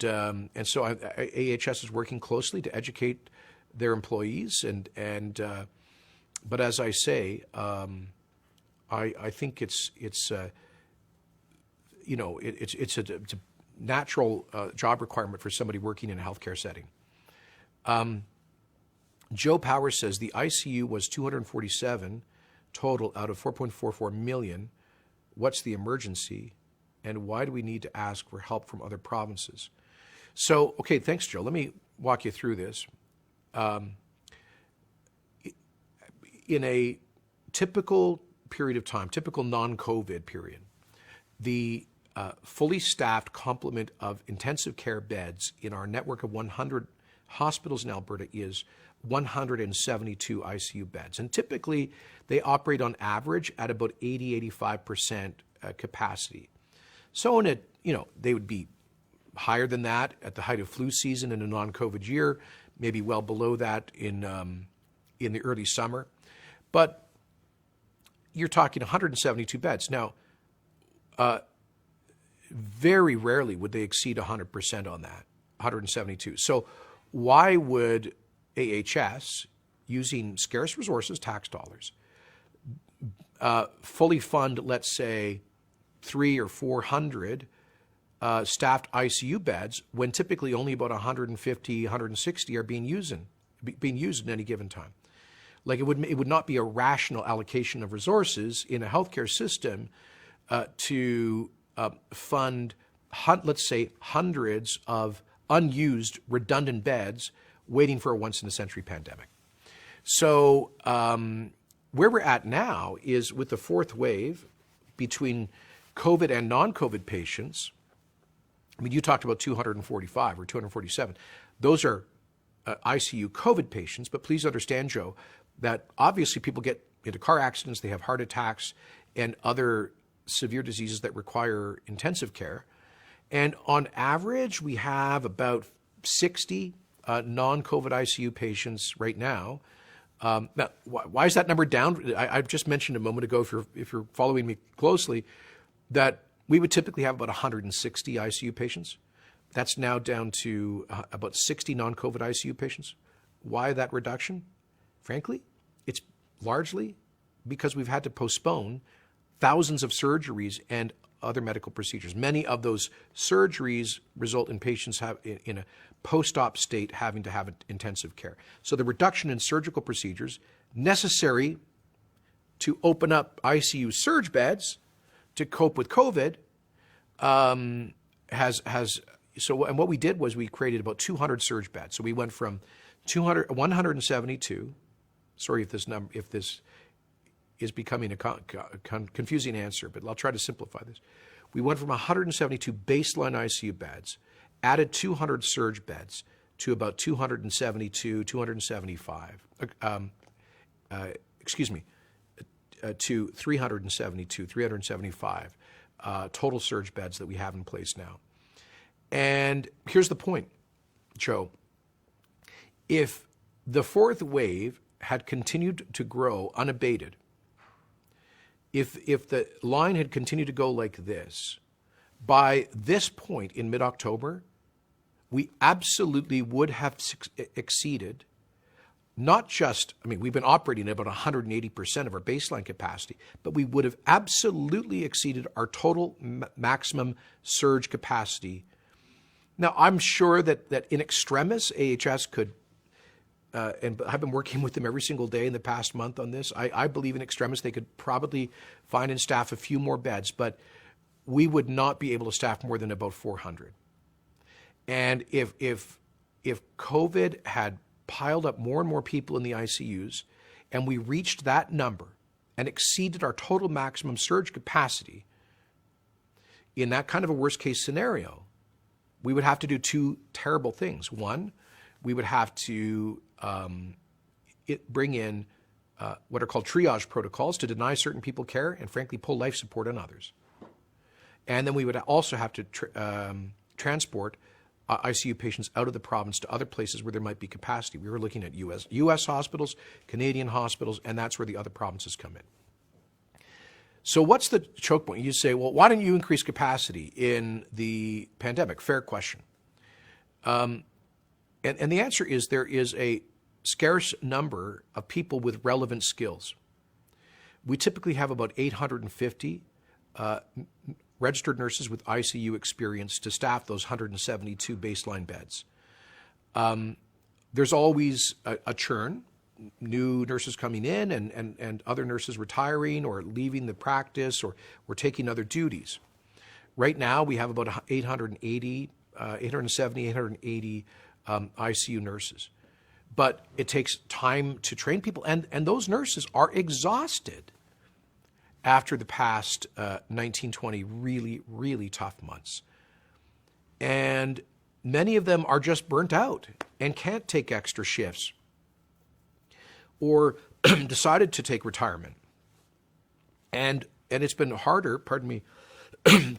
so AHS is working closely to educate their employees. But as I say, I think it's a natural job requirement for somebody working in a healthcare setting. Joe Powers says the ICU was 247 total out of 4.44 million. What's the emergency? And why do we need to ask for help from other provinces? So, okay, thanks, Joe. Let me walk you through this. In a typical period of time, typical non-COVID period, the fully staffed complement of intensive care beds in our network of 100 hospitals in Alberta is 172 ICU beds. And typically, they operate on average at about 80-85% capacity. So they would be higher than that at the height of flu season in a non-COVID year, maybe well below that in the early summer. But you're talking 172 beds. Now, very rarely would they exceed 100% on that, 172. So why would AHS, using scarce resources, tax dollars, fully fund, let's say, 300 or 400 staffed ICU beds when typically only about 150, 160 are being used in any given time? Like it would not be a rational allocation of resources in a healthcare system to fund, let's say, hundreds of unused, redundant beds waiting for a once-in-a-century pandemic. So where we're at now is with the fourth wave between COVID and non-COVID patients. I mean, you talked about 245 or 247. Those are ICU COVID patients, but please understand, Joe, that obviously people get into car accidents, they have heart attacks and other severe diseases that require intensive care. And on average, we have about 60 non-COVID ICU patients right now. Now, why is that number down? I just mentioned a moment ago, if you're following me closely, that we would typically have about 160 ICU patients. That's now down to about 60 non-COVID ICU patients. Why that reduction? Frankly, it's largely because we've had to postpone thousands of surgeries and other medical procedures. Many of those surgeries result in patients in a post-op state having to have intensive care. So the reduction in surgical procedures necessary to open up ICU surge beds to cope with COVID and what we did was we created about 200 surge beds. So we went from 172. Sorry if this is becoming a confusing answer, but I'll try to simplify this. We went from 172 baseline ICU beds, added 200 surge beds to about 272, 275. To 372, 375 total surge beds that we have in place now. And here's the point, Joe. If the fourth wave had continued to grow unabated, if the line had continued to go like this, by this point in mid-October, we absolutely would have exceeded not just, I mean, we've been operating at about 180% of our baseline capacity, but we would have absolutely exceeded our total maximum surge capacity. Now, I'm sure that in extremis, AHS could, and I've been working with them every single day in the past month on this. I believe in extremis they could probably find and staff a few more beds, but we would not be able to staff more than about 400. And if COVID had piled up more and more people in the ICUs, and we reached that number and exceeded our total maximum surge capacity, in that kind of a worst case scenario, we would have to do two terrible things. One, we would have to bring in what are called triage protocols to deny certain people care and frankly pull life support on others. And then we would also have to transport ICU patients out of the province to other places where there might be capacity. We were looking at US hospitals, Canadian hospitals, and that's where the other provinces come in. So what's the choke point? You say, well, why don't you increase capacity in the pandemic? Fair question. And the answer is there is a scarce number of people with relevant skills. We typically have about 850 registered nurses with ICU experience to staff those 172 baseline beds. There's always a churn, new nurses coming in and other nurses retiring or leaving the practice or taking other duties. Right now, we have about 870, 880 ICU nurses. But it takes time to train people, and those nurses are exhausted after the past 19, 20 really, really tough months. And many of them are just burnt out and can't take extra shifts or decided to take retirement. And it's been harder, pardon me,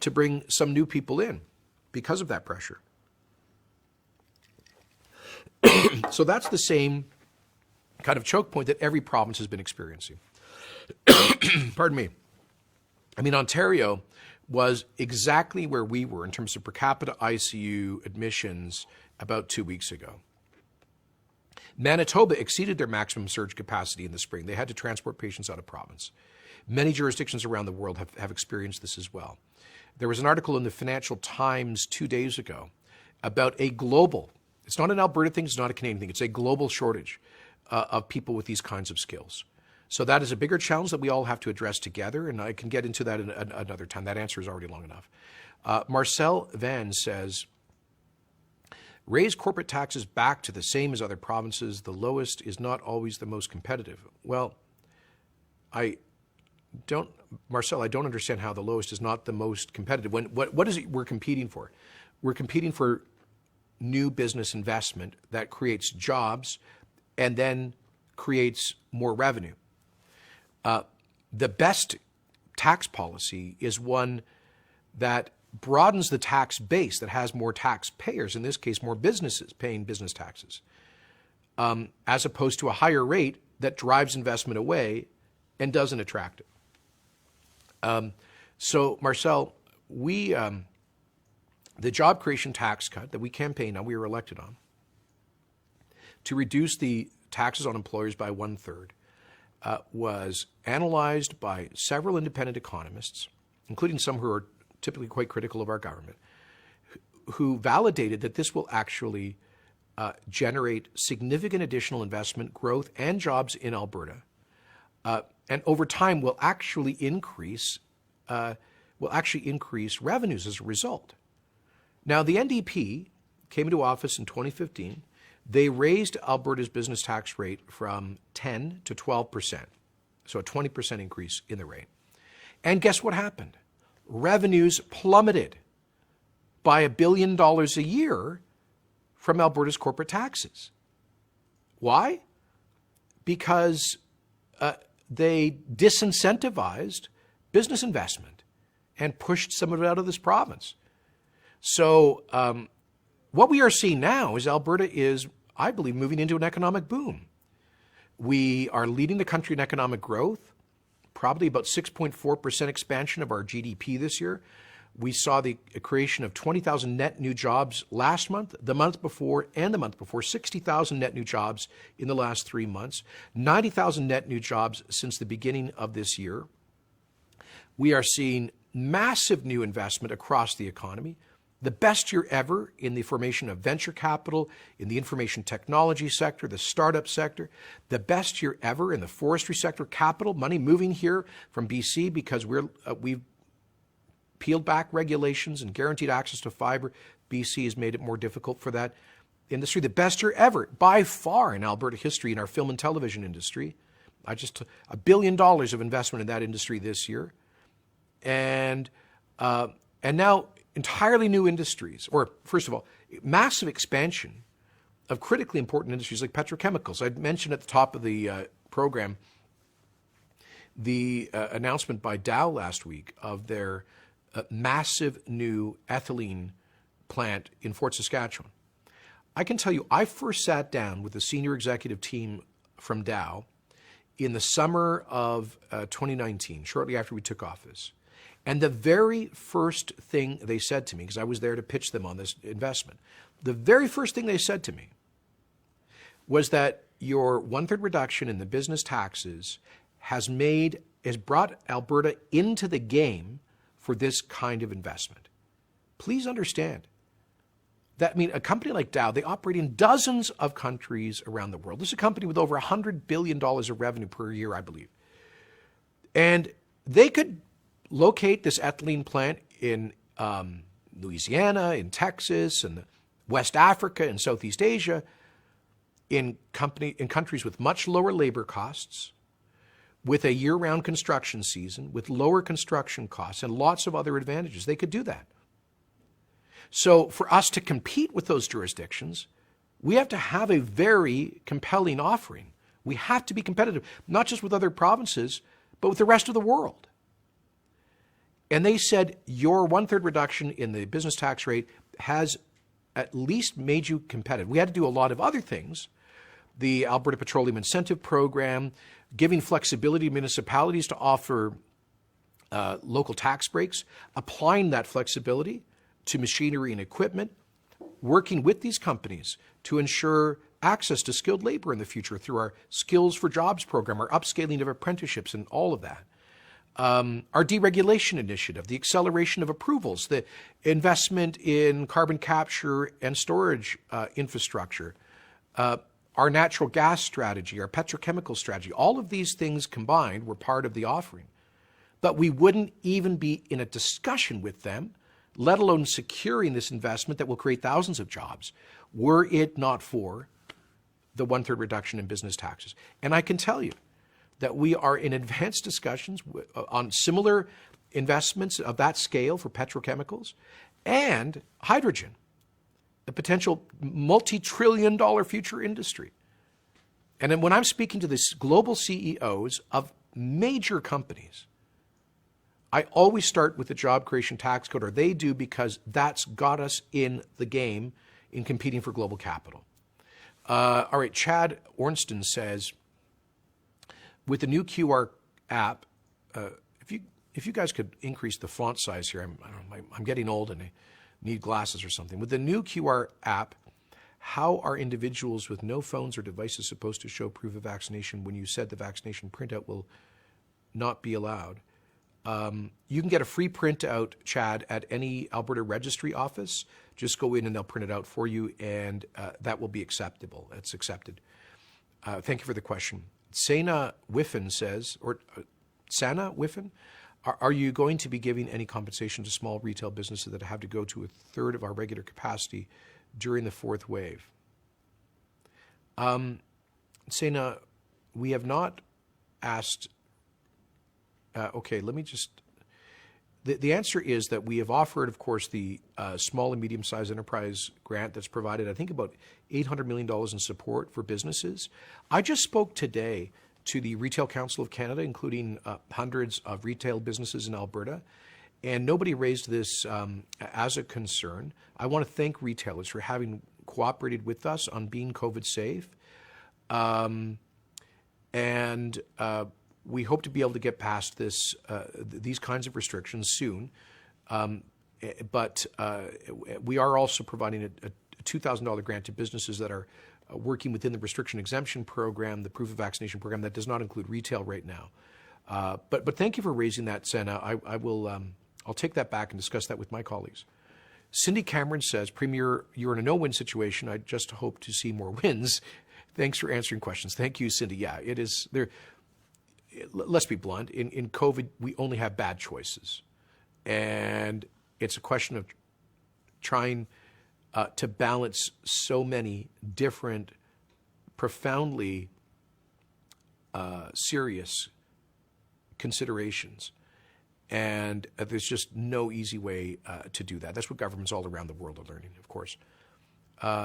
to bring some new people in because of that pressure. So that's the same kind of choke point that every province has been experiencing. Pardon me. I mean, Ontario was exactly where we were in terms of per capita ICU admissions about 2 weeks ago. Manitoba exceeded their maximum surge capacity in the spring. They had to transport patients out of province. Many jurisdictions around the world have experienced this as well. There was an article in the Financial Times 2 days ago about a global, it's not an Alberta thing, it's not a Canadian thing, it's a global shortage of people with these kinds of skills. So that is a bigger challenge that we all have to address together, and I can get into that another time. That answer is already long enough. Marcel Van says, raise corporate taxes back to the same as other provinces. The lowest is not always the most competitive. Well, Marcel, I don't understand how the lowest is not the most competitive. What is it we're competing for? We're competing for new business investment that creates jobs and then creates more revenue. The best tax policy is one that broadens the tax base, that has more taxpayers, in this case, more businesses paying business taxes, as opposed to a higher rate that drives investment away and doesn't attract it. So, Marcel, the job creation tax cut that we campaigned on, we were elected on, to reduce the taxes on employers by 1/3, was analyzed by several independent economists, including some who are typically quite critical of our government, who validated that this will actually generate significant additional investment, growth, and jobs in Alberta, and over time will actually increase revenues as a result. Now, the NDP came into office in 2015. They raised Alberta's business tax rate from 10 to 12%, so a 20% increase in the rate. And guess what happened? Revenues plummeted by $1 billion a year from Alberta's corporate taxes. Why? Because they disincentivized business investment and pushed some of it out of this province. So what we are seeing now is Alberta is, I believe, moving into an economic boom. We are leading the country in economic growth, probably about 6.4% expansion of our GDP this year. We saw the creation of 20,000 net new jobs last month, the month before, and the month before, 60,000 net new jobs in the last 3 months, 90,000 net new jobs since the beginning of this year. We are seeing massive new investment across the economy, the best year ever in the formation of venture capital, in the information technology sector, the startup sector, the best year ever in the forestry sector, capital, money moving here from BC because we've peeled back regulations and guaranteed access to fiber. BC has made it more difficult for that industry. The best year ever, by far, in Alberta history in our film and television industry. $1 billion of investment in that industry this year. And now entirely new industries, or first of all, massive expansion of critically important industries like petrochemicals. I mentioned at the top of the program the announcement by Dow last week of their massive new ethylene plant in Fort Saskatchewan. I can tell you, I first sat down with the senior executive team from Dow in the summer of 2019, shortly after we took office. And the very first thing they said to me, because I was there to pitch them on this investment, the very first thing they said to me was that your 1/3 reduction in the business taxes has brought Alberta into the game for this kind of investment. Please understand that, a company like Dow, they operate in dozens of countries around the world. This is a company with over $100 billion of revenue per year, I believe. And they could locate this ethylene plant in Louisiana, in Texas, and West Africa, and Southeast Asia, in countries with much lower labor costs, with a year-round construction season, with lower construction costs, and lots of other advantages. They could do that. So for us to compete with those jurisdictions, we have to have a very compelling offering. We have to be competitive, not just with other provinces, but with the rest of the world. And they said, your 1/3 reduction in the business tax rate has at least made you competitive. We had to do a lot of other things. The Alberta Petroleum Incentive Program, giving flexibility to municipalities to offer local tax breaks, applying that flexibility to machinery and equipment, working with these companies to ensure access to skilled labor in the future through our Skills for Jobs program, our upscaling of apprenticeships, and all of that. Our deregulation initiative, the acceleration of approvals, the investment in carbon capture and storage infrastructure, our natural gas strategy, our petrochemical strategy, all of these things combined were part of the offering. But we wouldn't even be in a discussion with them, let alone securing this investment that will create thousands of jobs, were it not for the 1/3 reduction in business taxes. And I can tell you that we are in advanced discussions on similar investments of that scale for petrochemicals and hydrogen, a potential multi-trillion-dollar future industry. And then when I'm speaking to the global CEOs of major companies, I always start with the job creation tax code, or they do, because that's got us in the game in competing for global capital. All right, Chad Ornston says, with the new QR app, if you guys could increase the font size here, I'm getting old and I need glasses or something. With the new QR app, how are individuals with no phones or devices supposed to show proof of vaccination when you said the vaccination printout will not be allowed? You can get a free printout, Chad, at any Alberta registry office. Just go in and they'll print it out for you, and that will be acceptable. It's accepted. Thank you for the question. Sana Whiffen says, Sana Whiffen, are you going to be giving any compensation to small retail businesses that have to go to 1/3 of our regular capacity during the 4th wave? Sana, we have not asked. Okay, let me just. The answer is that we have offered, of course, the small and medium-sized enterprise grant that's provided, I think, about $800 million in support for businesses. I just spoke today to the Retail Council of Canada, including hundreds of retail businesses in Alberta, and nobody raised this as a concern. I want to thank retailers for having cooperated with us on being COVID safe. We hope to be able to get past this, these kinds of restrictions soon. But we are also providing a $2,000 grant to businesses that are working within the restriction exemption program, the proof of vaccination program that does not include retail right now. But thank you for raising that, Senna. I'll take that back and discuss that with my colleagues. Cindy Cameron says, Premier, you're in a no-win situation. I just hope to see more wins. Thanks for answering questions. Thank you, Cindy. Yeah, it is there. Let's be blunt. In COVID, we only have bad choices. And it's a question of trying to balance so many different, profoundly serious considerations. And there's just no easy way to do that. That's what governments all around the world are learning, of course.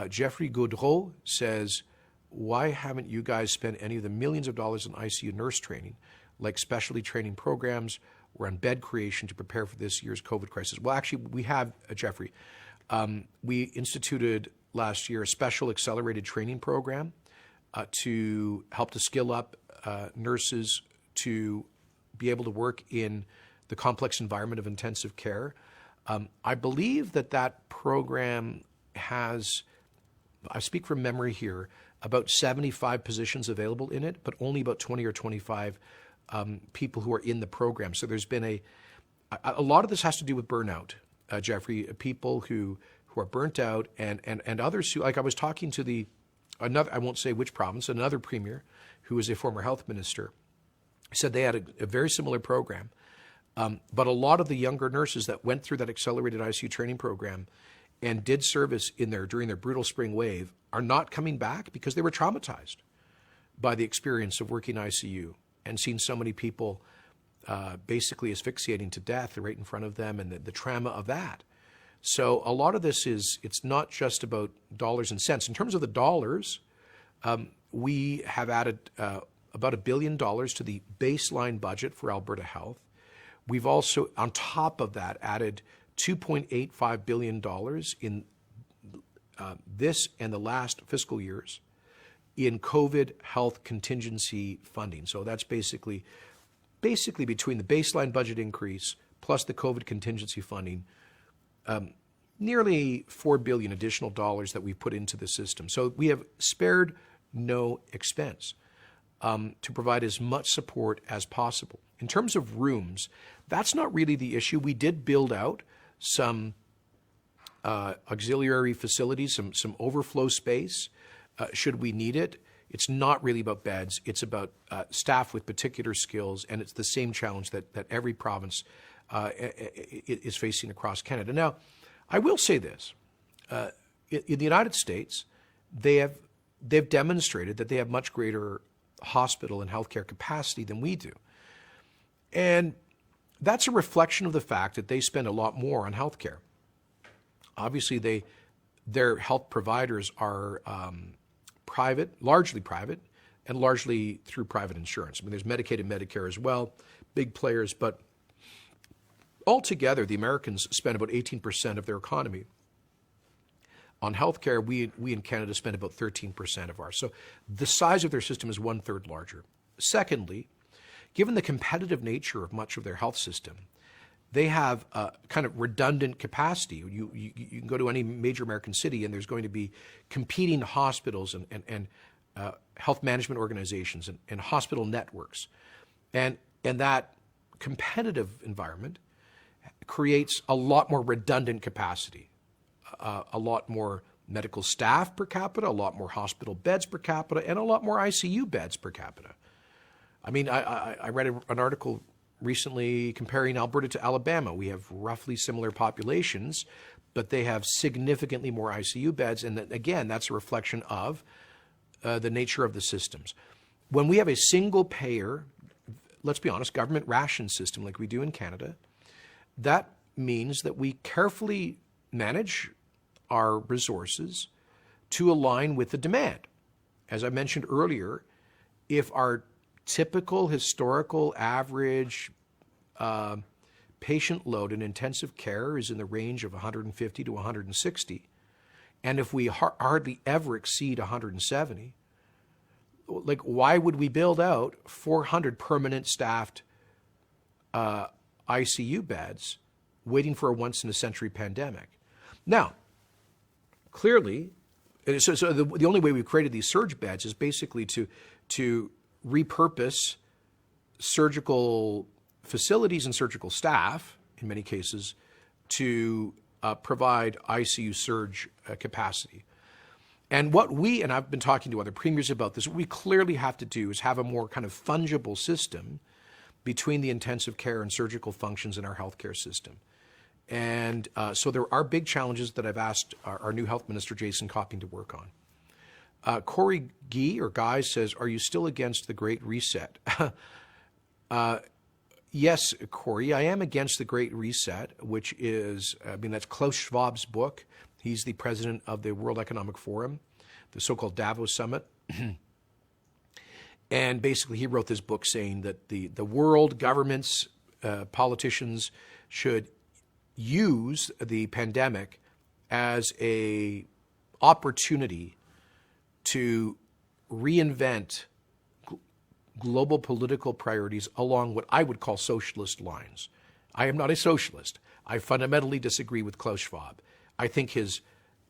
Jeffrey Gaudreau says, why haven't you guys spent any of the millions of dollars in ICU nurse training, like specialty training programs or on bed creation to prepare for this year's COVID crisis? Well, actually, we have, Jeffrey. We instituted last year a special accelerated training program to help to skill up nurses to be able to work in the complex environment of intensive care. I believe that program has, I speak from memory here, about 75 positions available in it, but only about 20 or 25 people who are in the program. So there's been a lot of this has to do with burnout, Jeffrey, people who are burnt out and others who, like I was talking to another, I won't say which province, another premier who is a former health minister, said they had a very similar program. But a lot of the younger nurses that went through that accelerated ICU training program and did service during their brutal spring wave are not coming back because they were traumatized by the experience of working ICU and seeing so many people basically asphyxiating to death right in front of them and the trauma of that. So a lot of this it's not just about dollars and cents. In terms of the dollars, we have added about $1 billion to the baseline budget for Alberta Health. We've also, on top of that, added $2.85 billion in this and the last fiscal years in COVID health contingency funding. So that's basically between the baseline budget increase plus the COVID contingency funding, nearly $4 billion additional dollars that we've put into the system. So we have spared no expense to provide as much support as possible. In terms of rooms, that's not really the issue. We did build out some auxiliary facilities, some overflow space, should we need it. It's not really about beds. It's about staff with particular skills, and it's the same challenge that every province is facing across Canada. Now, I will say this. In the United States, they've demonstrated that they have much greater hospital and healthcare capacity than we do. And that's a reflection of the fact that they spend a lot more on healthcare. Obviously, their health providers are private, largely private, and largely through private insurance. I mean, there's Medicaid and Medicare as well, big players, but altogether, the Americans spend about 18% of their economy on healthcare. We in Canada spend about 13% of ours. So the size of their system is 1/3 larger. Secondly, given the competitive nature of much of their health system, they have kind of redundant capacity. You can go to any major American city and there's going to be competing hospitals and health management organizations and hospital networks. And that competitive environment creates a lot more redundant capacity, a lot more medical staff per capita, a lot more hospital beds per capita, and a lot more ICU beds per capita. I mean, I read an article recently comparing Alberta to Alabama. We have roughly similar populations, but they have significantly more ICU beds. And again, that's a reflection of the nature of the systems. When we have a single payer, let's be honest, government ration system like we do in Canada, that means that we carefully manage our resources to align with the demand. As I mentioned earlier, if our typical historical average patient load in intensive care is in the range of 150 to 160, and if we hardly ever exceed 170, like why would we build out 400 permanent staffed ICU beds waiting for a once-in-a-century pandemic. Now, clearly, so the only way we've created these surge beds is basically to repurpose surgical facilities and surgical staff, in many cases, to provide ICU surge capacity. And and I've been talking to other premiers about this, what we clearly have to do is have a more kind of fungible system between the intensive care and surgical functions in our healthcare system. And so there are big challenges that I've asked our new health minister, Jason Copping, to work on. Corey Guy says, are you still against the Great Reset? Yes, Corey, I am against the Great Reset, which is, that's Klaus Schwab's book. He's the president of the World Economic Forum, the so-called Davos Summit. And basically he wrote this book saying that the world, governments, politicians should use the pandemic as a opportunity to reinvent global political priorities along what I would call socialist lines. I am not a socialist. I fundamentally disagree with Klaus Schwab. I think his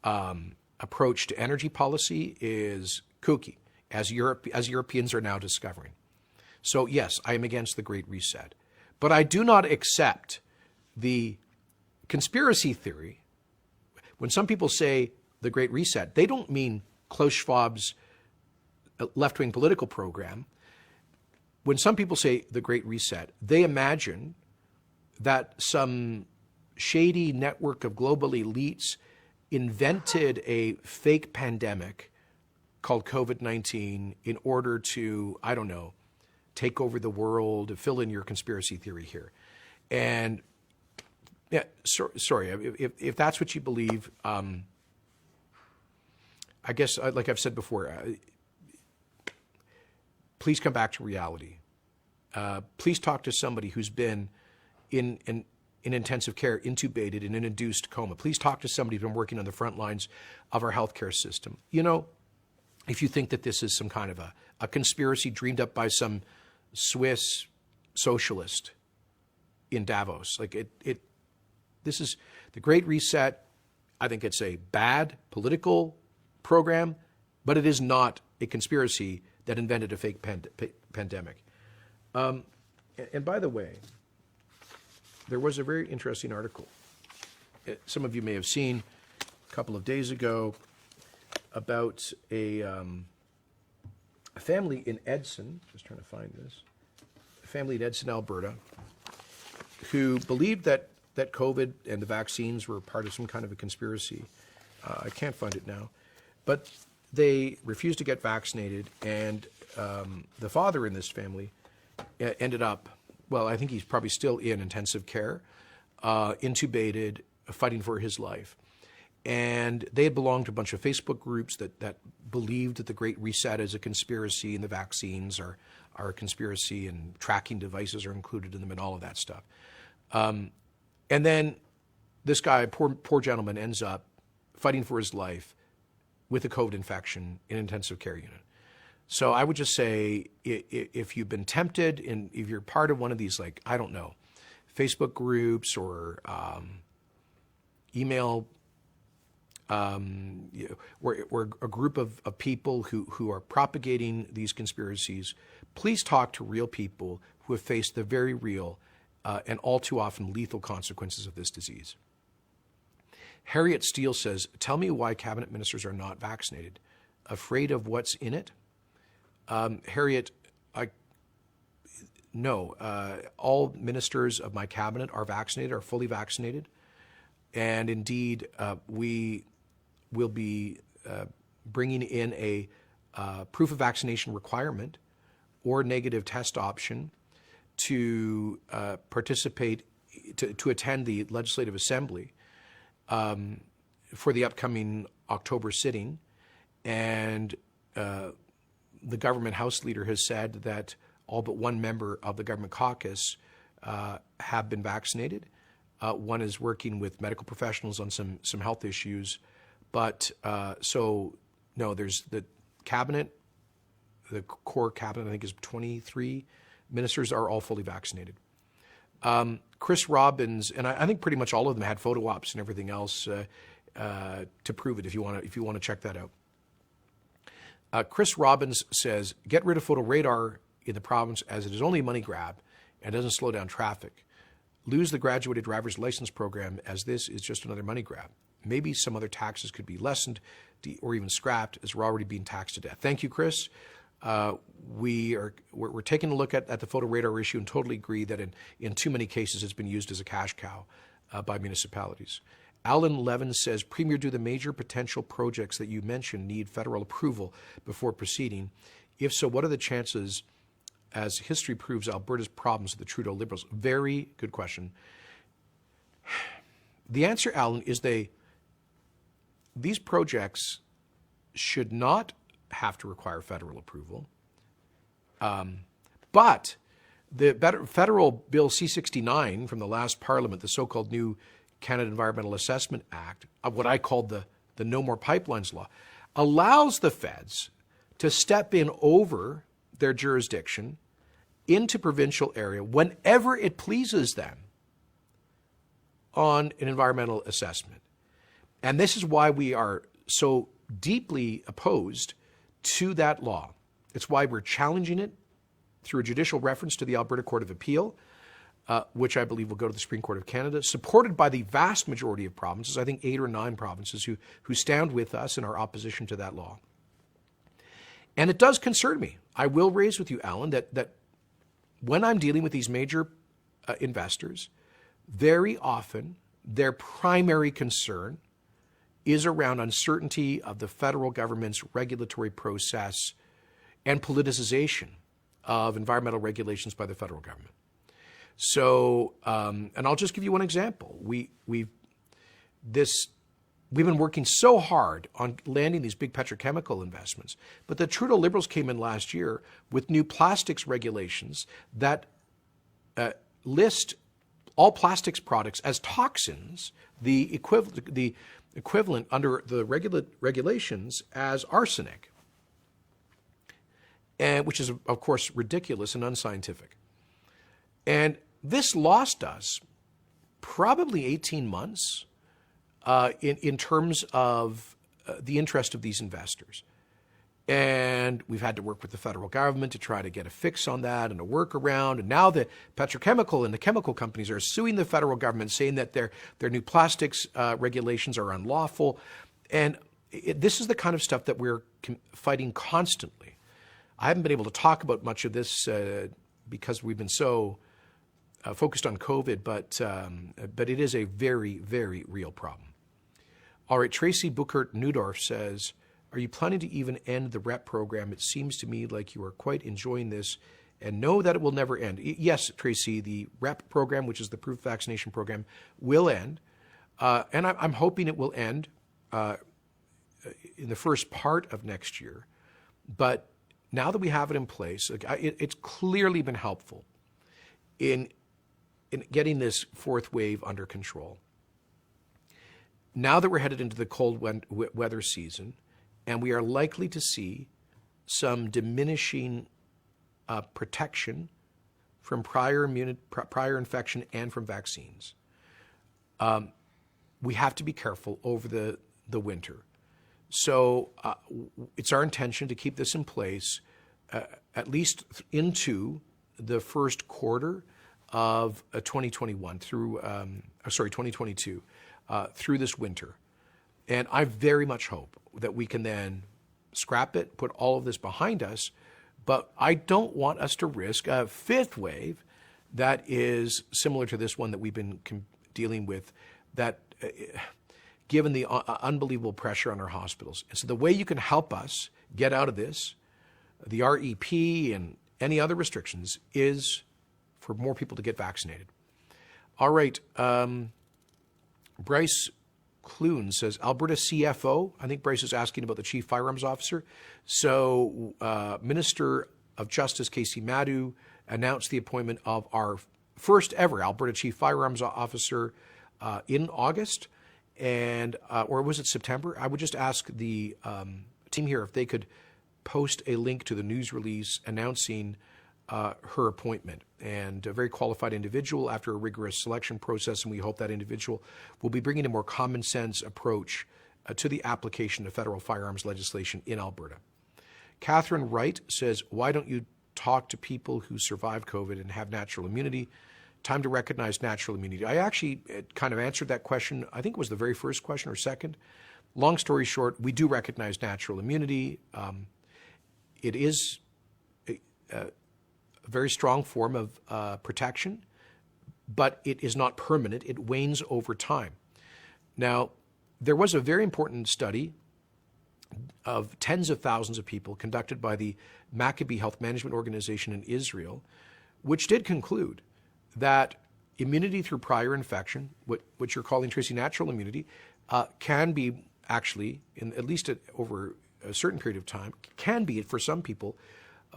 approach to energy policy is kooky, as Europeans are now discovering. So yes, I am against the Great Reset. But I do not accept the conspiracy theory. When some people say the Great Reset, they don't mean Klaus Schwab's left-wing political program. When some people say the Great Reset, they imagine that some shady network of global elites invented a fake pandemic called COVID-19 in order to, I don't know, take over the world, fill in your conspiracy theory here. And yeah, sorry, if that's what you believe, I guess, like I've said before, please come back to reality. Please talk to somebody who's been in intensive care, intubated, in an induced coma. Please talk to somebody who's been working on the front lines of our healthcare system. You know, if you think that this is some kind of a conspiracy dreamed up by some Swiss socialist in Davos, this is the Great Reset. I think it's a bad political program, but it is not a conspiracy that invented a fake pandemic. And by the way, there was a very interesting article some of you may have seen a couple of days ago about a family in Edson, just trying to find this, a family in Edson, Alberta, who believed that COVID and the vaccines were part of some kind of a conspiracy. I can't find it now. But they refused to get vaccinated, and the father in this family ended up, well, I think he's probably still in intensive care, intubated, fighting for his life. And they had belonged to a bunch of Facebook groups that believed that the Great Reset is a conspiracy and the vaccines are a conspiracy and tracking devices are included in them and all of that stuff. And then this guy, poor gentleman, ends up fighting for his life with a COVID infection in an intensive care unit. So I would just say, if you've been tempted and if you're part of one of these, like, I don't know, Facebook groups or email, or a group of people who are propagating these conspiracies, please talk to real people who have faced the very real and all too often lethal consequences of this disease. Harriet Steele says, tell me why cabinet ministers are not vaccinated. Afraid of what's in it? Harriet, no. All ministers of my cabinet are vaccinated, are fully vaccinated. And indeed, we will be bringing in a proof of vaccination requirement or negative test option to participate, to attend the Legislative Assembly for the upcoming October sitting. And the government House leader has said that all but one member of the government caucus have been vaccinated. One is working with medical professionals on some health issues. But so, no, there's the cabinet, the core cabinet, I think is 23 ministers are all fully vaccinated. Chris Robbins, and I think pretty much all of them had photo ops and everything else to prove it. If you want to check that out. Chris Robbins says, get rid of photo radar in the province as it is only a money grab and doesn't slow down traffic. Lose the graduated driver's license program as this is just another money grab. Maybe some other taxes could be lessened or even scrapped as we're already being taxed to death. Thank you, Chris. We're taking a look at the photo radar issue and totally agree that in too many cases it's been used as a cash cow by municipalities. Alan Levin says, Premier, do the major potential projects that you mentioned need federal approval before proceeding? If so, what are the chances, as history proves Alberta's problems with the Trudeau Liberals? Very good question. The answer, Alan, is these projects should not have to require federal approval. But the federal Bill C-69 from the last Parliament, the so-called new Canada Environmental Assessment Act, what I called the No More Pipelines Law, allows the feds to step in over their jurisdiction into provincial area whenever it pleases them on an environmental assessment. And this is why we are so deeply opposed to that law. It's why we're challenging it through a judicial reference to the Alberta Court of Appeal, which I believe will go to the Supreme Court of Canada, supported by the vast majority of provinces, I think 8 or 9 provinces who stand with us in our opposition to that law. And it does concern me. I will raise with you, Alan, that when I'm dealing with these major investors, very often their primary concern is around uncertainty of the federal government's regulatory process and politicization of environmental regulations by the federal government. So, and I'll just give you one example. We've been working so hard on landing these big petrochemical investments, but the Trudeau Liberals came in last year with new plastics regulations that list all plastics products as toxins, the equivalent under the regulations as arsenic, and which is, of course, ridiculous and unscientific. And this lost us probably 18 months in terms of the interest of these investors. And we've had to work with the federal government to try to get a fix on that and a workaround. And now the petrochemical and the chemical companies are suing the federal government, saying that their new plastics regulations are unlawful. And this is the kind of stuff that we're fighting constantly. I haven't been able to talk about much of this because we've been so focused on COVID, but it is a very, very real problem. All right, Tracy Buchert-Newdorf says, are you planning to even end the REP program? It seems to me like you are quite enjoying this and know that it will never end. Yes, Tracy, the REP program, which is the proof vaccination program, will end. And I'm hoping it will end in the first part of next year. But now that we have it in place, it's clearly been helpful in getting this fourth wave under control. Now that we're headed into the cold weather season, and we are likely to see some diminishing protection from prior infection and from vaccines, we have to be careful over the winter. So it's our intention to keep this in place at least into the first quarter of 2021 through 2022 through this winter. And I very much hope that we can then scrap it, put all of this behind us, but I don't want us to risk a fifth wave that is similar to this one that we've been dealing with, that given the unbelievable pressure on our hospitals. And so the way you can help us get out of this, the REP and any other restrictions, is for more people to get vaccinated. All right, Bryce Clune says, Alberta CFO. I think Bryce is asking about the Chief Firearms Officer. So Minister of Justice Casey Madhu announced the appointment of our first ever Alberta Chief Firearms Officer in August, and or was it September? I would just ask the team here if they could post a link to the news release announcing her appointment, and a very qualified individual after a rigorous selection process, and we hope that individual will be bringing a more common sense approach to the application of federal firearms legislation in Alberta. Catherine Wright says, why don't you talk to people who survive COVID and have natural immunity? Time to recognize natural immunity. I actually kind of answered that question. I think it was the very first question or second. Long story short, we do recognize natural immunity. It is a very strong form of protection, but it is not permanent. It wanes over time. Now, there was a very important study of tens of thousands of people conducted by the Maccabee Health Management Organization in Israel, which did conclude that immunity through prior infection, what you're calling, Tracy, natural immunity, can be actually, at least over a certain period of time, can be, for some people,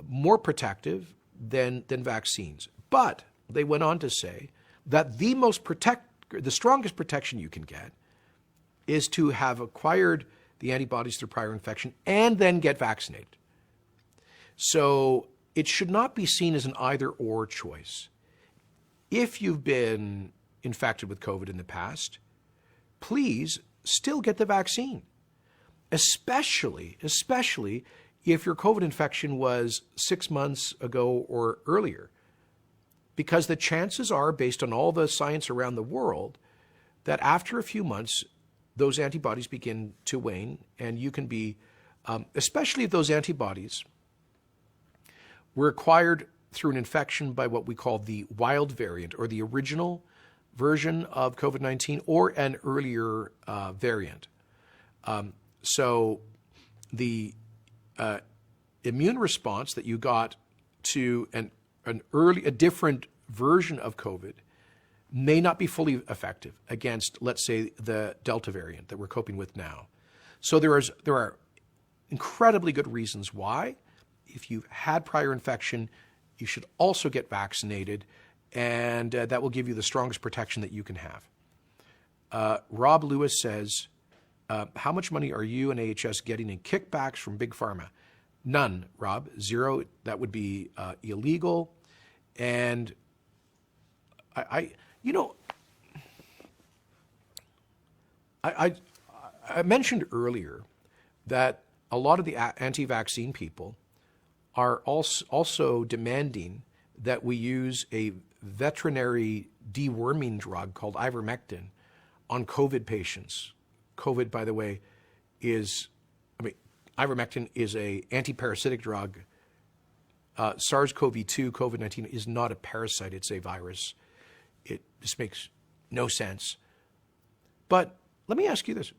more protective than vaccines. But they went on to say that the strongest protection you can get is to have acquired the antibodies through prior infection and then get vaccinated. So it should not be seen as an either-or choice. If you've been infected with COVID in the past, please still get the vaccine, especially if your COVID infection was 6 months ago or earlier, because the chances are, based on all the science around the world, that after a few months, those antibodies begin to wane, and you can be, especially if those antibodies were acquired through an infection by what we call the wild variant, or the original version of COVID-19, or an earlier variant. So the immune response that you got to a different version of COVID may not be fully effective against, let's say, the Delta variant that we're coping with now. So there are incredibly good reasons why, if you've had prior infection, you should also get vaccinated, and that will give you the strongest protection that you can have. Rob Lewis says, how much money are you and AHS getting in kickbacks from Big Pharma? None, Rob. Zero. That would be illegal. And I mentioned earlier that a lot of the anti-vaccine people are also demanding that we use a veterinary deworming drug called Ivermectin on COVID patients. COVID, by the way, Ivermectin is a anti-parasitic drug. SARS-CoV-2, COVID-19, is not a parasite, it's a virus. It just makes no sense. But let me ask you this.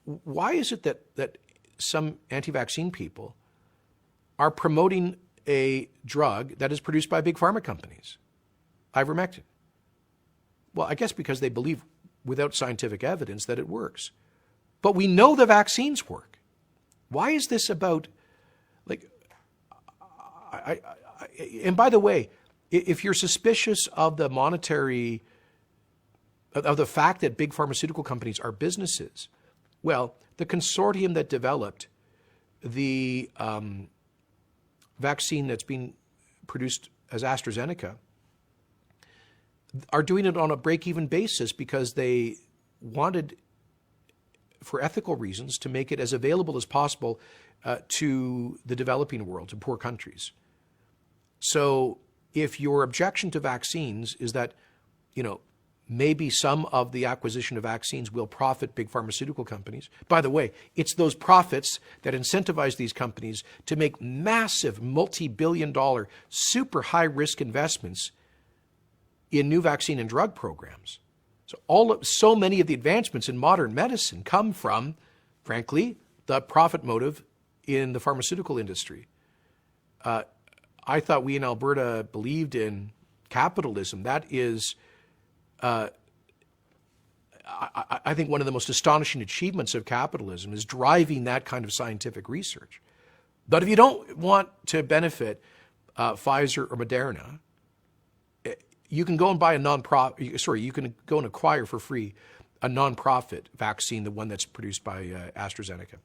Why is it that some anti-vaccine people are promoting a drug that is produced by big pharma companies, Ivermectin? Well, I guess because they believe, without scientific evidence, that it works. But we know the vaccines work. Why is this about, and by the way, if you're suspicious of the of the fact that big pharmaceutical companies are businesses, well, the consortium that developed the vaccine that's being produced as AstraZeneca are doing it on a break-even basis because they wanted, for ethical reasons, to make it as available as possible to the developing world, to poor countries. So if your objection to vaccines is that, maybe some of the acquisition of vaccines will profit big pharmaceutical companies. By the way, it's those profits that incentivize these companies to make massive multi-billion-dollar, super high-risk investments in new vaccine and drug programs. So many of the advancements in modern medicine come from, frankly, the profit motive in the pharmaceutical industry. I thought we in Alberta believed in capitalism. That is, I think one of the most astonishing achievements of capitalism is driving that kind of scientific research. But if you don't want to benefit Pfizer or Moderna, you can go and buy you can go and acquire for free a non-profit vaccine, the one that's produced by AstraZeneca.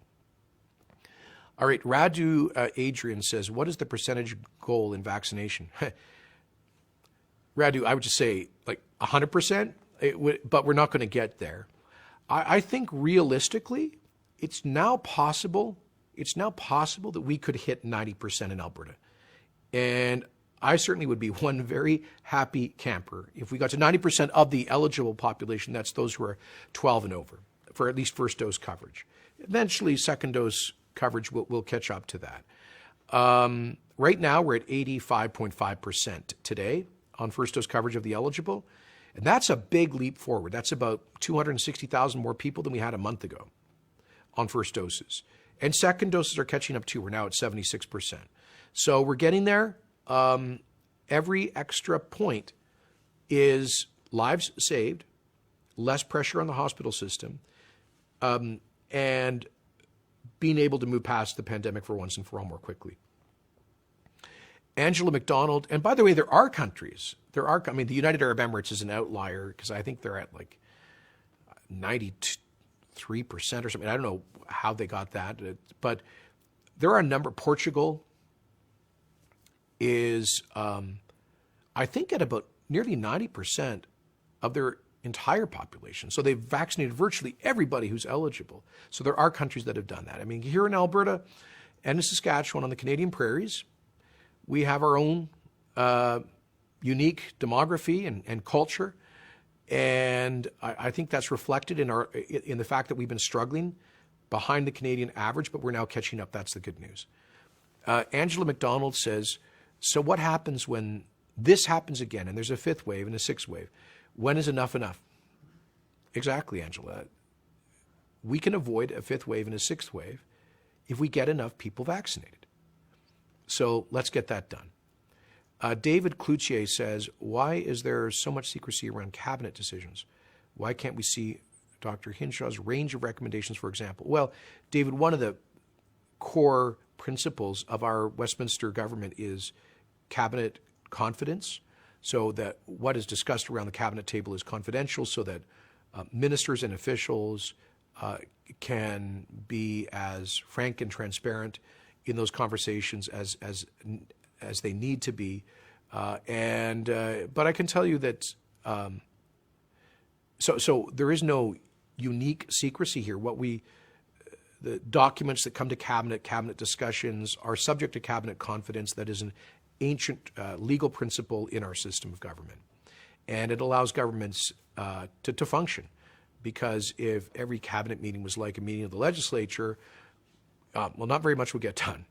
All right, Radu Adrian says, what is the percentage goal in vaccination? Radu, I would just say like 100%, but we're not going to get there. I think realistically, it's now possible that we could hit 90% in Alberta. And I certainly would be one very happy camper if we got to 90% of the eligible population, that's those who are 12 and over, for at least first dose coverage. Eventually, second dose coverage will catch up to that. Right now, we're at 85.5% today on first dose coverage of the eligible. And that's a big leap forward. That's about 260,000 more people than we had a month ago on first doses. And second doses are catching up too. We're now at 76%. So we're getting there. Every extra point is lives saved, less pressure on the hospital system, and being able to move past the pandemic for once and for all more quickly. Angela McDonald, and by the way, there are countries, I mean, the United Arab Emirates is an outlier because I think they're at like 93% or something. I don't know how they got that, but there are a number. Portugal is, I think, at about nearly 90% of their entire population. So they've vaccinated virtually everybody who's eligible. So there are countries that have done that. I mean, here in Alberta and in Saskatchewan on the Canadian prairies, we have our own unique demography and culture. And I think that's reflected in the fact that we've been struggling behind the Canadian average, but we're now catching up. That's the good news. Angela McDonald says, so what happens when this happens again and there's a fifth wave and a sixth wave? When is enough enough? Exactly, Angela. We can avoid a fifth wave and a sixth wave if we get enough people vaccinated. So let's get that done. David Cloutier says, why is there so much secrecy around cabinet decisions? Why can't we see Dr. Hinshaw's range of recommendations, for example? Well, David, one of the core principles of our Westminster government is cabinet confidence, so that what is discussed around the cabinet table is confidential, so that ministers and officials can be as frank and transparent in those conversations as they need to be. But I can tell you that so there is no unique secrecy here. The documents that come to cabinet discussions are subject to cabinet confidence. That is an ancient legal principle in our system of government. And it allows governments to function, because if every cabinet meeting was like a meeting of the legislature, well, not very much would get done.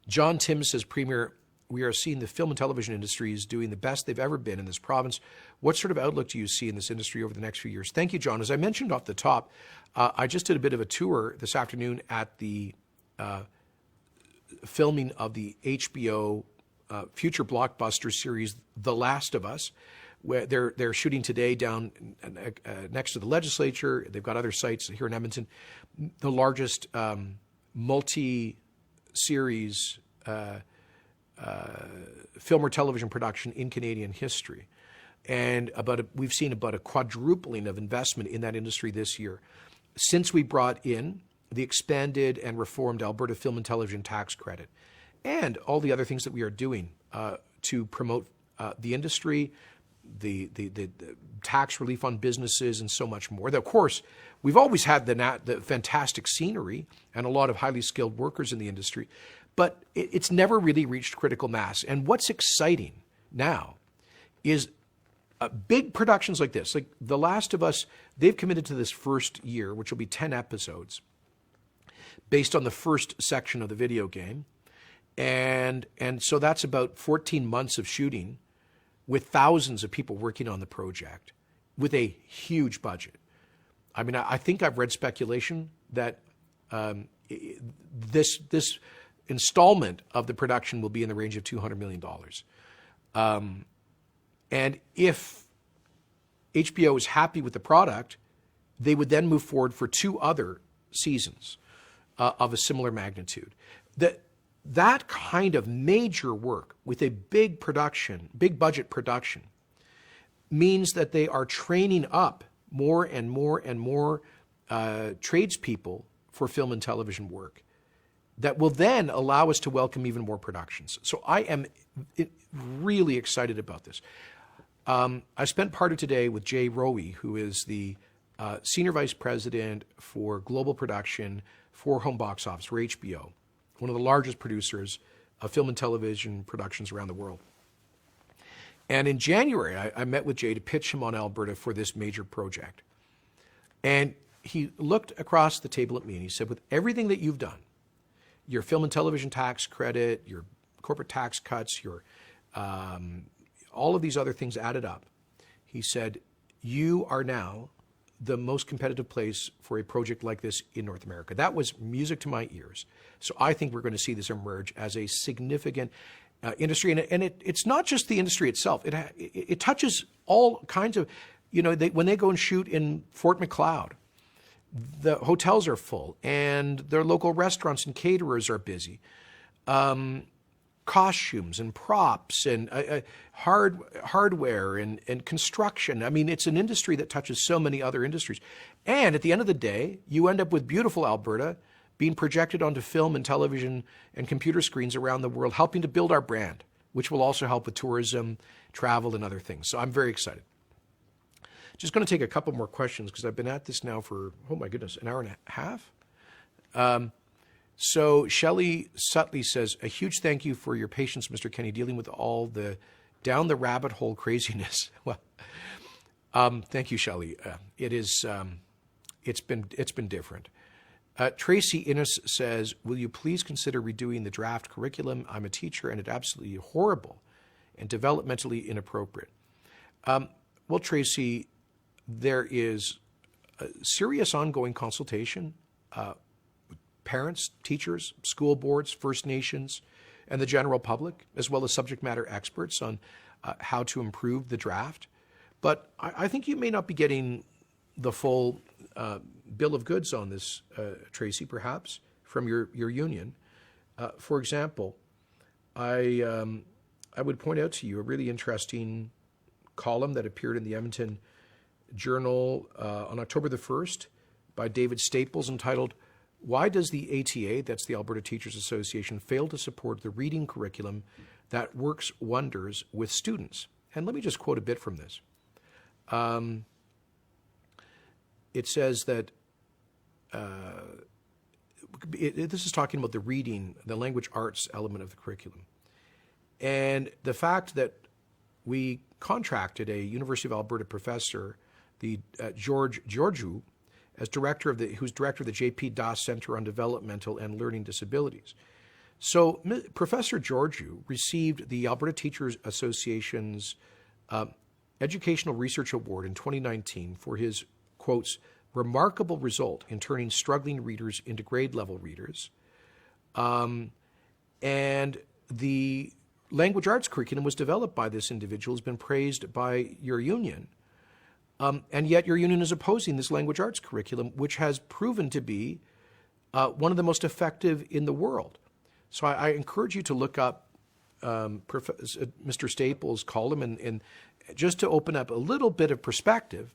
John Timms says, Premier, we are seeing the film and television industries doing the best they've ever been in this province. What sort of outlook do you see in this industry over the next few years? Thank you, John. As I mentioned off the top, I just did a bit of a tour this afternoon at the filming of the HBO future blockbuster series, The Last of Us, where they're shooting today down next to the legislature. They've got other sites here in Edmonton. The largest multi-series film or television production in Canadian history. And we've seen about a quadrupling of investment in that industry this year since we brought in the expanded and reformed Alberta Film and Television Tax Credit, and all the other things that we are doing to promote the industry, the tax relief on businesses, and so much more. Of course, we've always had the fantastic scenery and a lot of highly skilled workers in the industry, but it's never really reached critical mass. And what's exciting now is big productions like this, like The Last of Us. They've committed to this first year, which will be 10 episodes, based on the first section of the video game. And so that's about 14 months of shooting with thousands of people working on the project with a huge budget. I mean, I think I've read speculation that this installment of the production will be in the range of $200 million. And if HBO is happy with the product, they would then move forward for 2 other seasons of a similar magnitude. That kind of major work with a big budget production, means that they are training up more and more and more tradespeople for film and television work. that will then allow us to welcome even more productions. So I am really excited about this. I spent part of today with Jay Rowe, who is the Senior Vice President for Global Production for Home Box Office, for HBO, one of the largest producers of film and television productions around the world. And in January, I met with Jay to pitch him on Alberta for this major project. And he looked across the table at me and he said, with everything that you've done, your film and television tax credit, your corporate tax cuts, your all of these other things added up, he said, you are now the most competitive place for a project like this in North America. That was music to my ears. So I think we're going to see this emerge as a significant industry. And it's not just the industry itself. It touches all kinds of, when they go and shoot in Fort Macleod, the hotels are full and their local restaurants and caterers are busy. Costumes and props and hardware and construction. I mean, it's an industry that touches so many other industries. And at the end of the day, you end up with beautiful Alberta being projected onto film and television and computer screens around the world, helping to build our brand, which will also help with tourism, travel, and other things. So I'm very excited. Just going to take a couple more questions because I've been at this now for, oh my goodness, an hour and a half. So Shelley Sutley says, a huge thank you for your patience, Mr. Kenney, dealing with all the down the rabbit hole craziness. Well, thank you, Shelley. It's been different. Tracy Innes says, will you please consider redoing the draft curriculum? I'm a teacher and it's absolutely horrible and developmentally inappropriate. Well, Tracy, there is a serious ongoing consultation parents, teachers, school boards, First Nations, and the general public, as well as subject matter experts on how to improve the draft. But I think you may not be getting the full bill of goods on this, Tracy, perhaps, from your union. For example, I would point out to you a really interesting column that appeared in the Edmonton Journal on October the 1st by David Staples entitled, why does the ATA, that's the Alberta Teachers Association, fail to support the reading curriculum that works wonders with students? And let me just quote a bit from this. It says that, this is talking about the reading, the language arts element of the curriculum. And the fact that we contracted a University of Alberta professor, the George Georgiou, as who's director of the J.P. Das Center on Developmental and Learning Disabilities. So Professor Georgiou received the Alberta Teachers Association's Educational Research Award in 2019 for his, quotes, remarkable result in turning struggling readers into grade-level readers. And the language arts curriculum was developed by this individual, has been praised by your union. And yet your union is opposing this language arts curriculum, which has proven to be one of the most effective in the world. So I encourage you to look up Mr. Staples' column and just to open up a little bit of perspective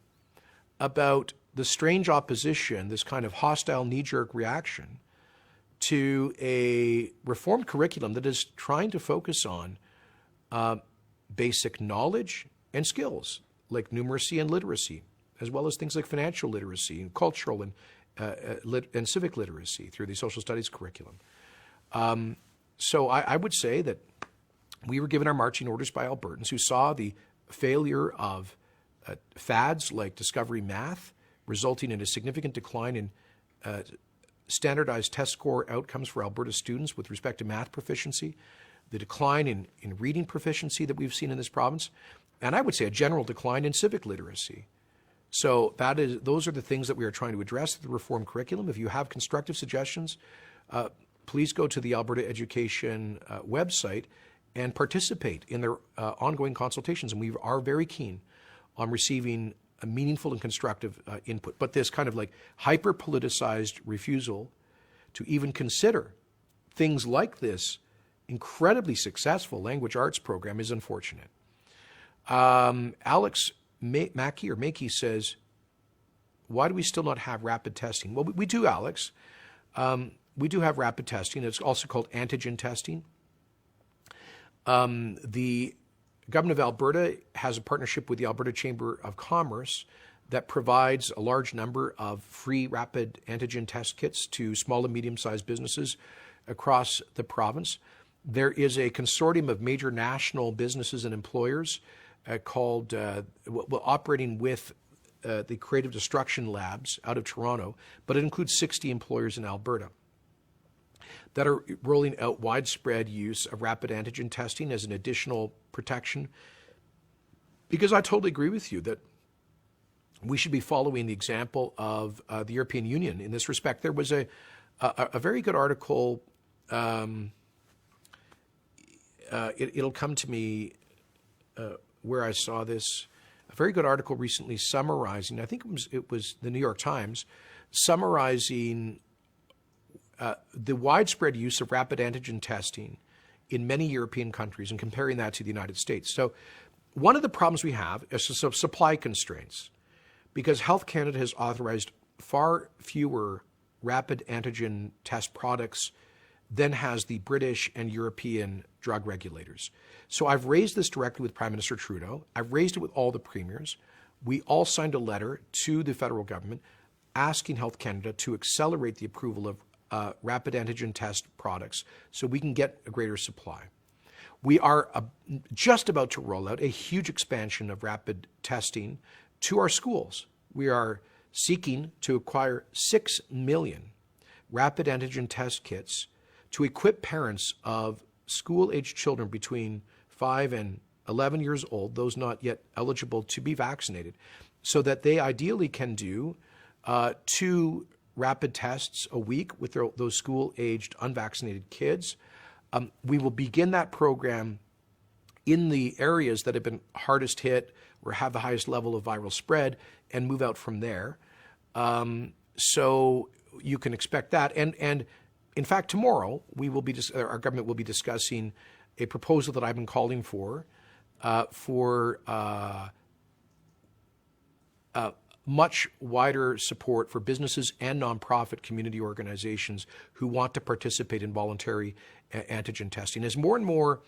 about the strange opposition, this kind of hostile knee-jerk reaction to a reformed curriculum that is trying to focus on basic knowledge and skills, like numeracy and literacy, as well as things like financial literacy and cultural and civic literacy through the social studies curriculum. So I would say that we were given our marching orders by Albertans who saw the failure of fads like Discovery Math, resulting in a significant decline in standardized test score outcomes for Alberta students with respect to math proficiency, the decline in reading proficiency that we've seen in this province, and I would say a general decline in civic literacy. So those are the things that we are trying to address with the reform curriculum. If you have constructive suggestions, please go to the Alberta Education website and participate in their ongoing consultations. And we are very keen on receiving a meaningful and constructive input. But this kind of like hyper-politicized refusal to even consider things like this incredibly successful language arts program is unfortunate. Alex Mackey says, why do we still not have rapid testing? Well, we do, Alex. we do have rapid testing. It's also called antigen testing. The government of Alberta has a partnership with the Alberta Chamber of Commerce that provides a large number of free rapid antigen test kits to small and medium-sized businesses across the province. There is a consortium of major national businesses and employers called operating with the Creative Destruction Labs out of Toronto, but it includes 60 employers in Alberta that are rolling out widespread use of rapid antigen testing as an additional protection. Because I totally agree with you that we should be following the example of the European Union in this respect. There was a very good article. It'll come to me where I saw this. A very good article recently summarizing, I think it was the New York Times, summarizing the widespread use of rapid antigen testing in many European countries and comparing that to the United States. So one of the problems we have is supply constraints, because Health Canada has authorized far fewer rapid antigen test products than has the British and European drug regulators. So I've raised this directly with Prime Minister Trudeau. I've raised it with all the premiers. We all signed a letter to the federal government asking Health Canada to accelerate the approval of rapid antigen test products so we can get a greater supply. We are just about to roll out a huge expansion of rapid testing to our schools. We are seeking to acquire 6 million rapid antigen test kits to equip parents of school-aged children between 5 and 11 years old, those not yet eligible to be vaccinated, so that they ideally can do 2 rapid tests a week with those school-aged unvaccinated kids. We will begin that program in the areas that have been hardest hit or have the highest level of viral spread and move out from there. So you can expect that. And in fact, tomorrow our government will be discussing a proposal that I've been calling for much wider support for businesses and nonprofit community organizations who want to participate in voluntary antigen testing. As more and more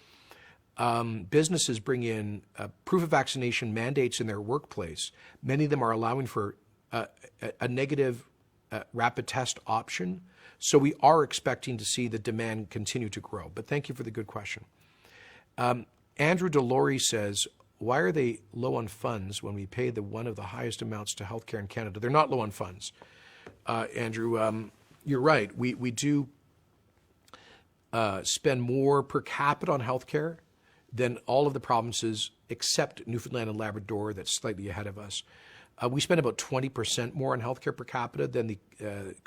businesses bring in proof of vaccination mandates in their workplace, many of them are allowing for a negative rapid test option. So we are expecting to see the demand continue to grow. But thank you for the good question. Andrew Delory says, why are they low on funds when we pay one of the highest amounts to healthcare in Canada? They're not low on funds. Andrew, you're right. We do spend more per capita on healthcare than all of the provinces except Newfoundland and Labrador, that's slightly ahead of us. We spend about 20% more on healthcare per capita than the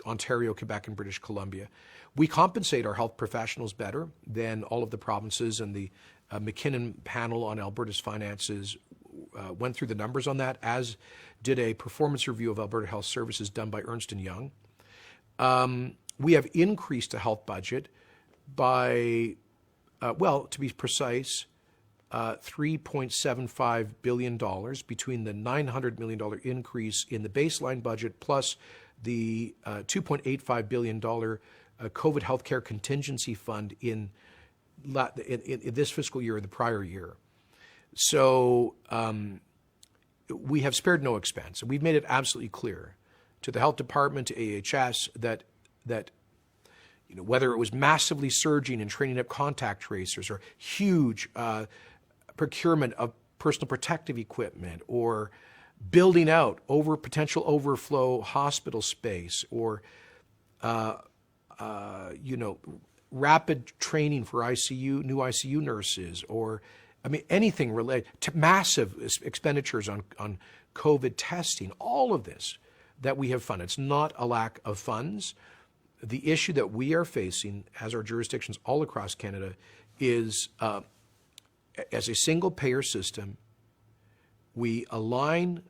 Ontario, Quebec, and British Columbia. We compensate our health professionals better than all of the provinces, and the McKinnon panel on Alberta's finances went through the numbers on that, as did a performance review of Alberta Health Services done by Ernst & Young. We have increased the health budget by, to be precise, $3.75 billion between the $900 million increase in the baseline budget plus the $2.85 billion COVID healthcare contingency fund in this fiscal year and the prior year. So we have spared no expense. And we've made it absolutely clear to the health department, to AHS, that whether it was massively surging and training up contact tracers or huge procurement of personal protective equipment or building out potential overflow hospital space or rapid training for new ICU nurses, or anything related to massive expenditures on COVID testing, all of this that we have funded. It's not a lack of funds. The issue that we are facing as our jurisdictions all across Canada is as a single payer system, we align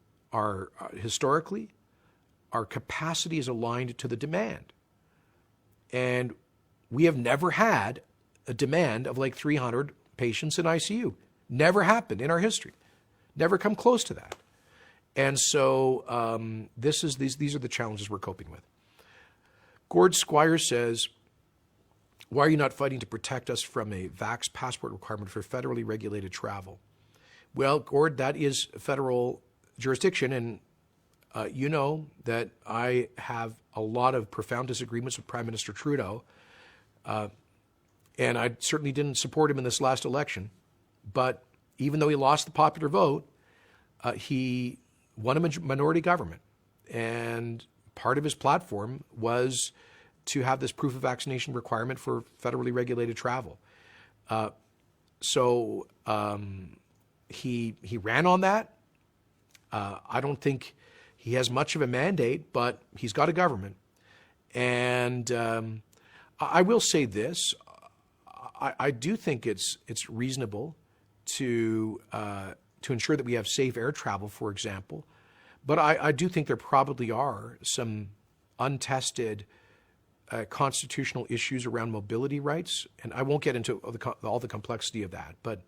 historically, our capacity is aligned to the demand. And we have never had a demand of like 300 patients in ICU. Never happened in our history. Never come close to that. And so these are the challenges we're coping with. Gord Squire says, Why are you not fighting to protect us from a vax passport requirement for federally regulated travel? Well, Gord, that is federal jurisdiction, and you know that I have a lot of profound disagreements with Prime Minister Trudeau, and I certainly didn't support him in this last election. But even though he lost the popular vote, he won a minority government, and part of his platform was to have this proof of vaccination requirement for federally regulated travel. So he ran on that. I don't think he has much of a mandate, but he's got a government. And I will say this: I do think it's reasonable to ensure that we have safe air travel, for example. But I do think there probably are some untested constitutional issues around mobility rights, and I won't get into all the complexity of that. But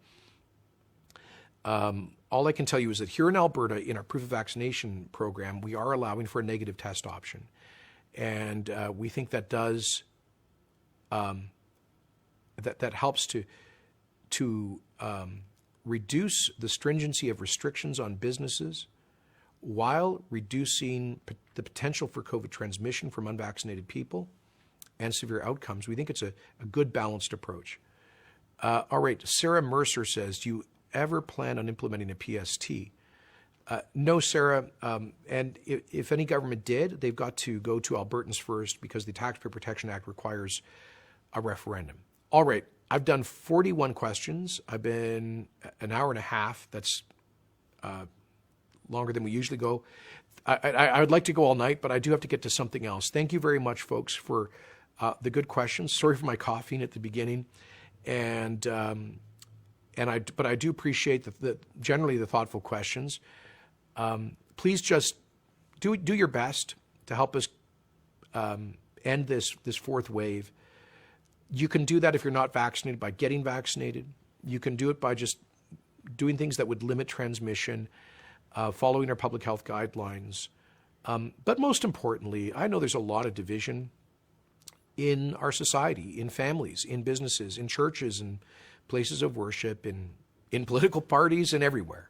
all I can tell you is that here in Alberta, in our proof of vaccination program, we are allowing for a negative test option, and we think that does that helps to reduce the stringency of restrictions on businesses while reducing the potential for COVID transmission from unvaccinated people and severe outcomes. We think it's a good balanced approach. All right, Sarah Mercer says, do you ever plan on implementing a PST? No, Sarah, and if any government did, they've got to go to Albertans first because the Taxpayer Protection Act requires a referendum. All right, I've done 41 questions. I've been an hour and a half. That's longer than we usually go. I would like to go all night, but I do have to get to something else. Thank you very much, folks, for the good questions. Sorry for my coughing at the beginning, but I do appreciate generally the thoughtful questions. Please just do your best to help us end this fourth wave. You can do that if you're not vaccinated by getting vaccinated. You can do it by just doing things that would limit transmission, following our public health guidelines. But most importantly, I know there's a lot of division in our society, in families, in businesses, in churches, and places of worship, in political parties, and everywhere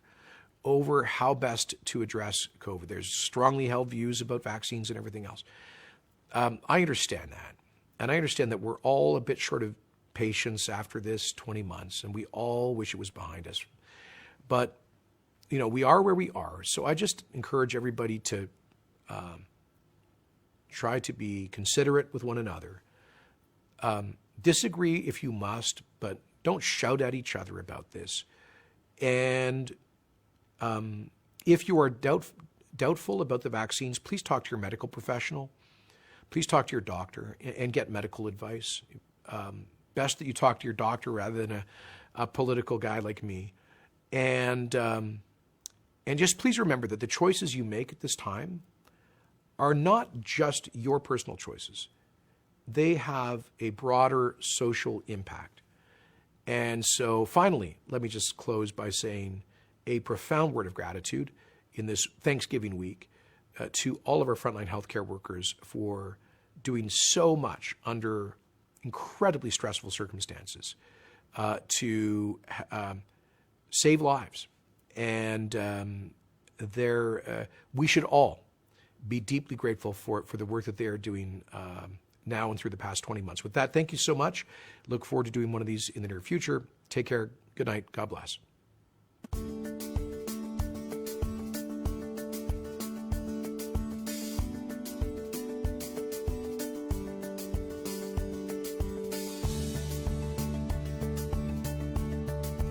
over how best to address COVID. There's strongly held views about vaccines and everything else. I understand that. And I understand that we're all a bit short of patience after this 20 months, and we all wish it was behind us. But, you know, we are where we are. So I just encourage everybody to try to be considerate with one another. Disagree if you must, but don't shout at each other about this. And if you are doubtful about the vaccines, please talk to your medical professional. Please talk to your doctor and get medical advice. Best that you talk to your doctor rather than a political guy like me. And just please remember that the choices you make at this time are not just your personal choices. They have a broader social impact. And so finally, let me just close by saying a profound word of gratitude in this Thanksgiving week to all of our frontline healthcare workers for doing so much under incredibly stressful circumstances to save lives. And we should all be deeply grateful for the work that they are doing now and through the past 20 months. With that, thank you so much. Look forward to doing one of these in the near future. Take care. Good night. God bless.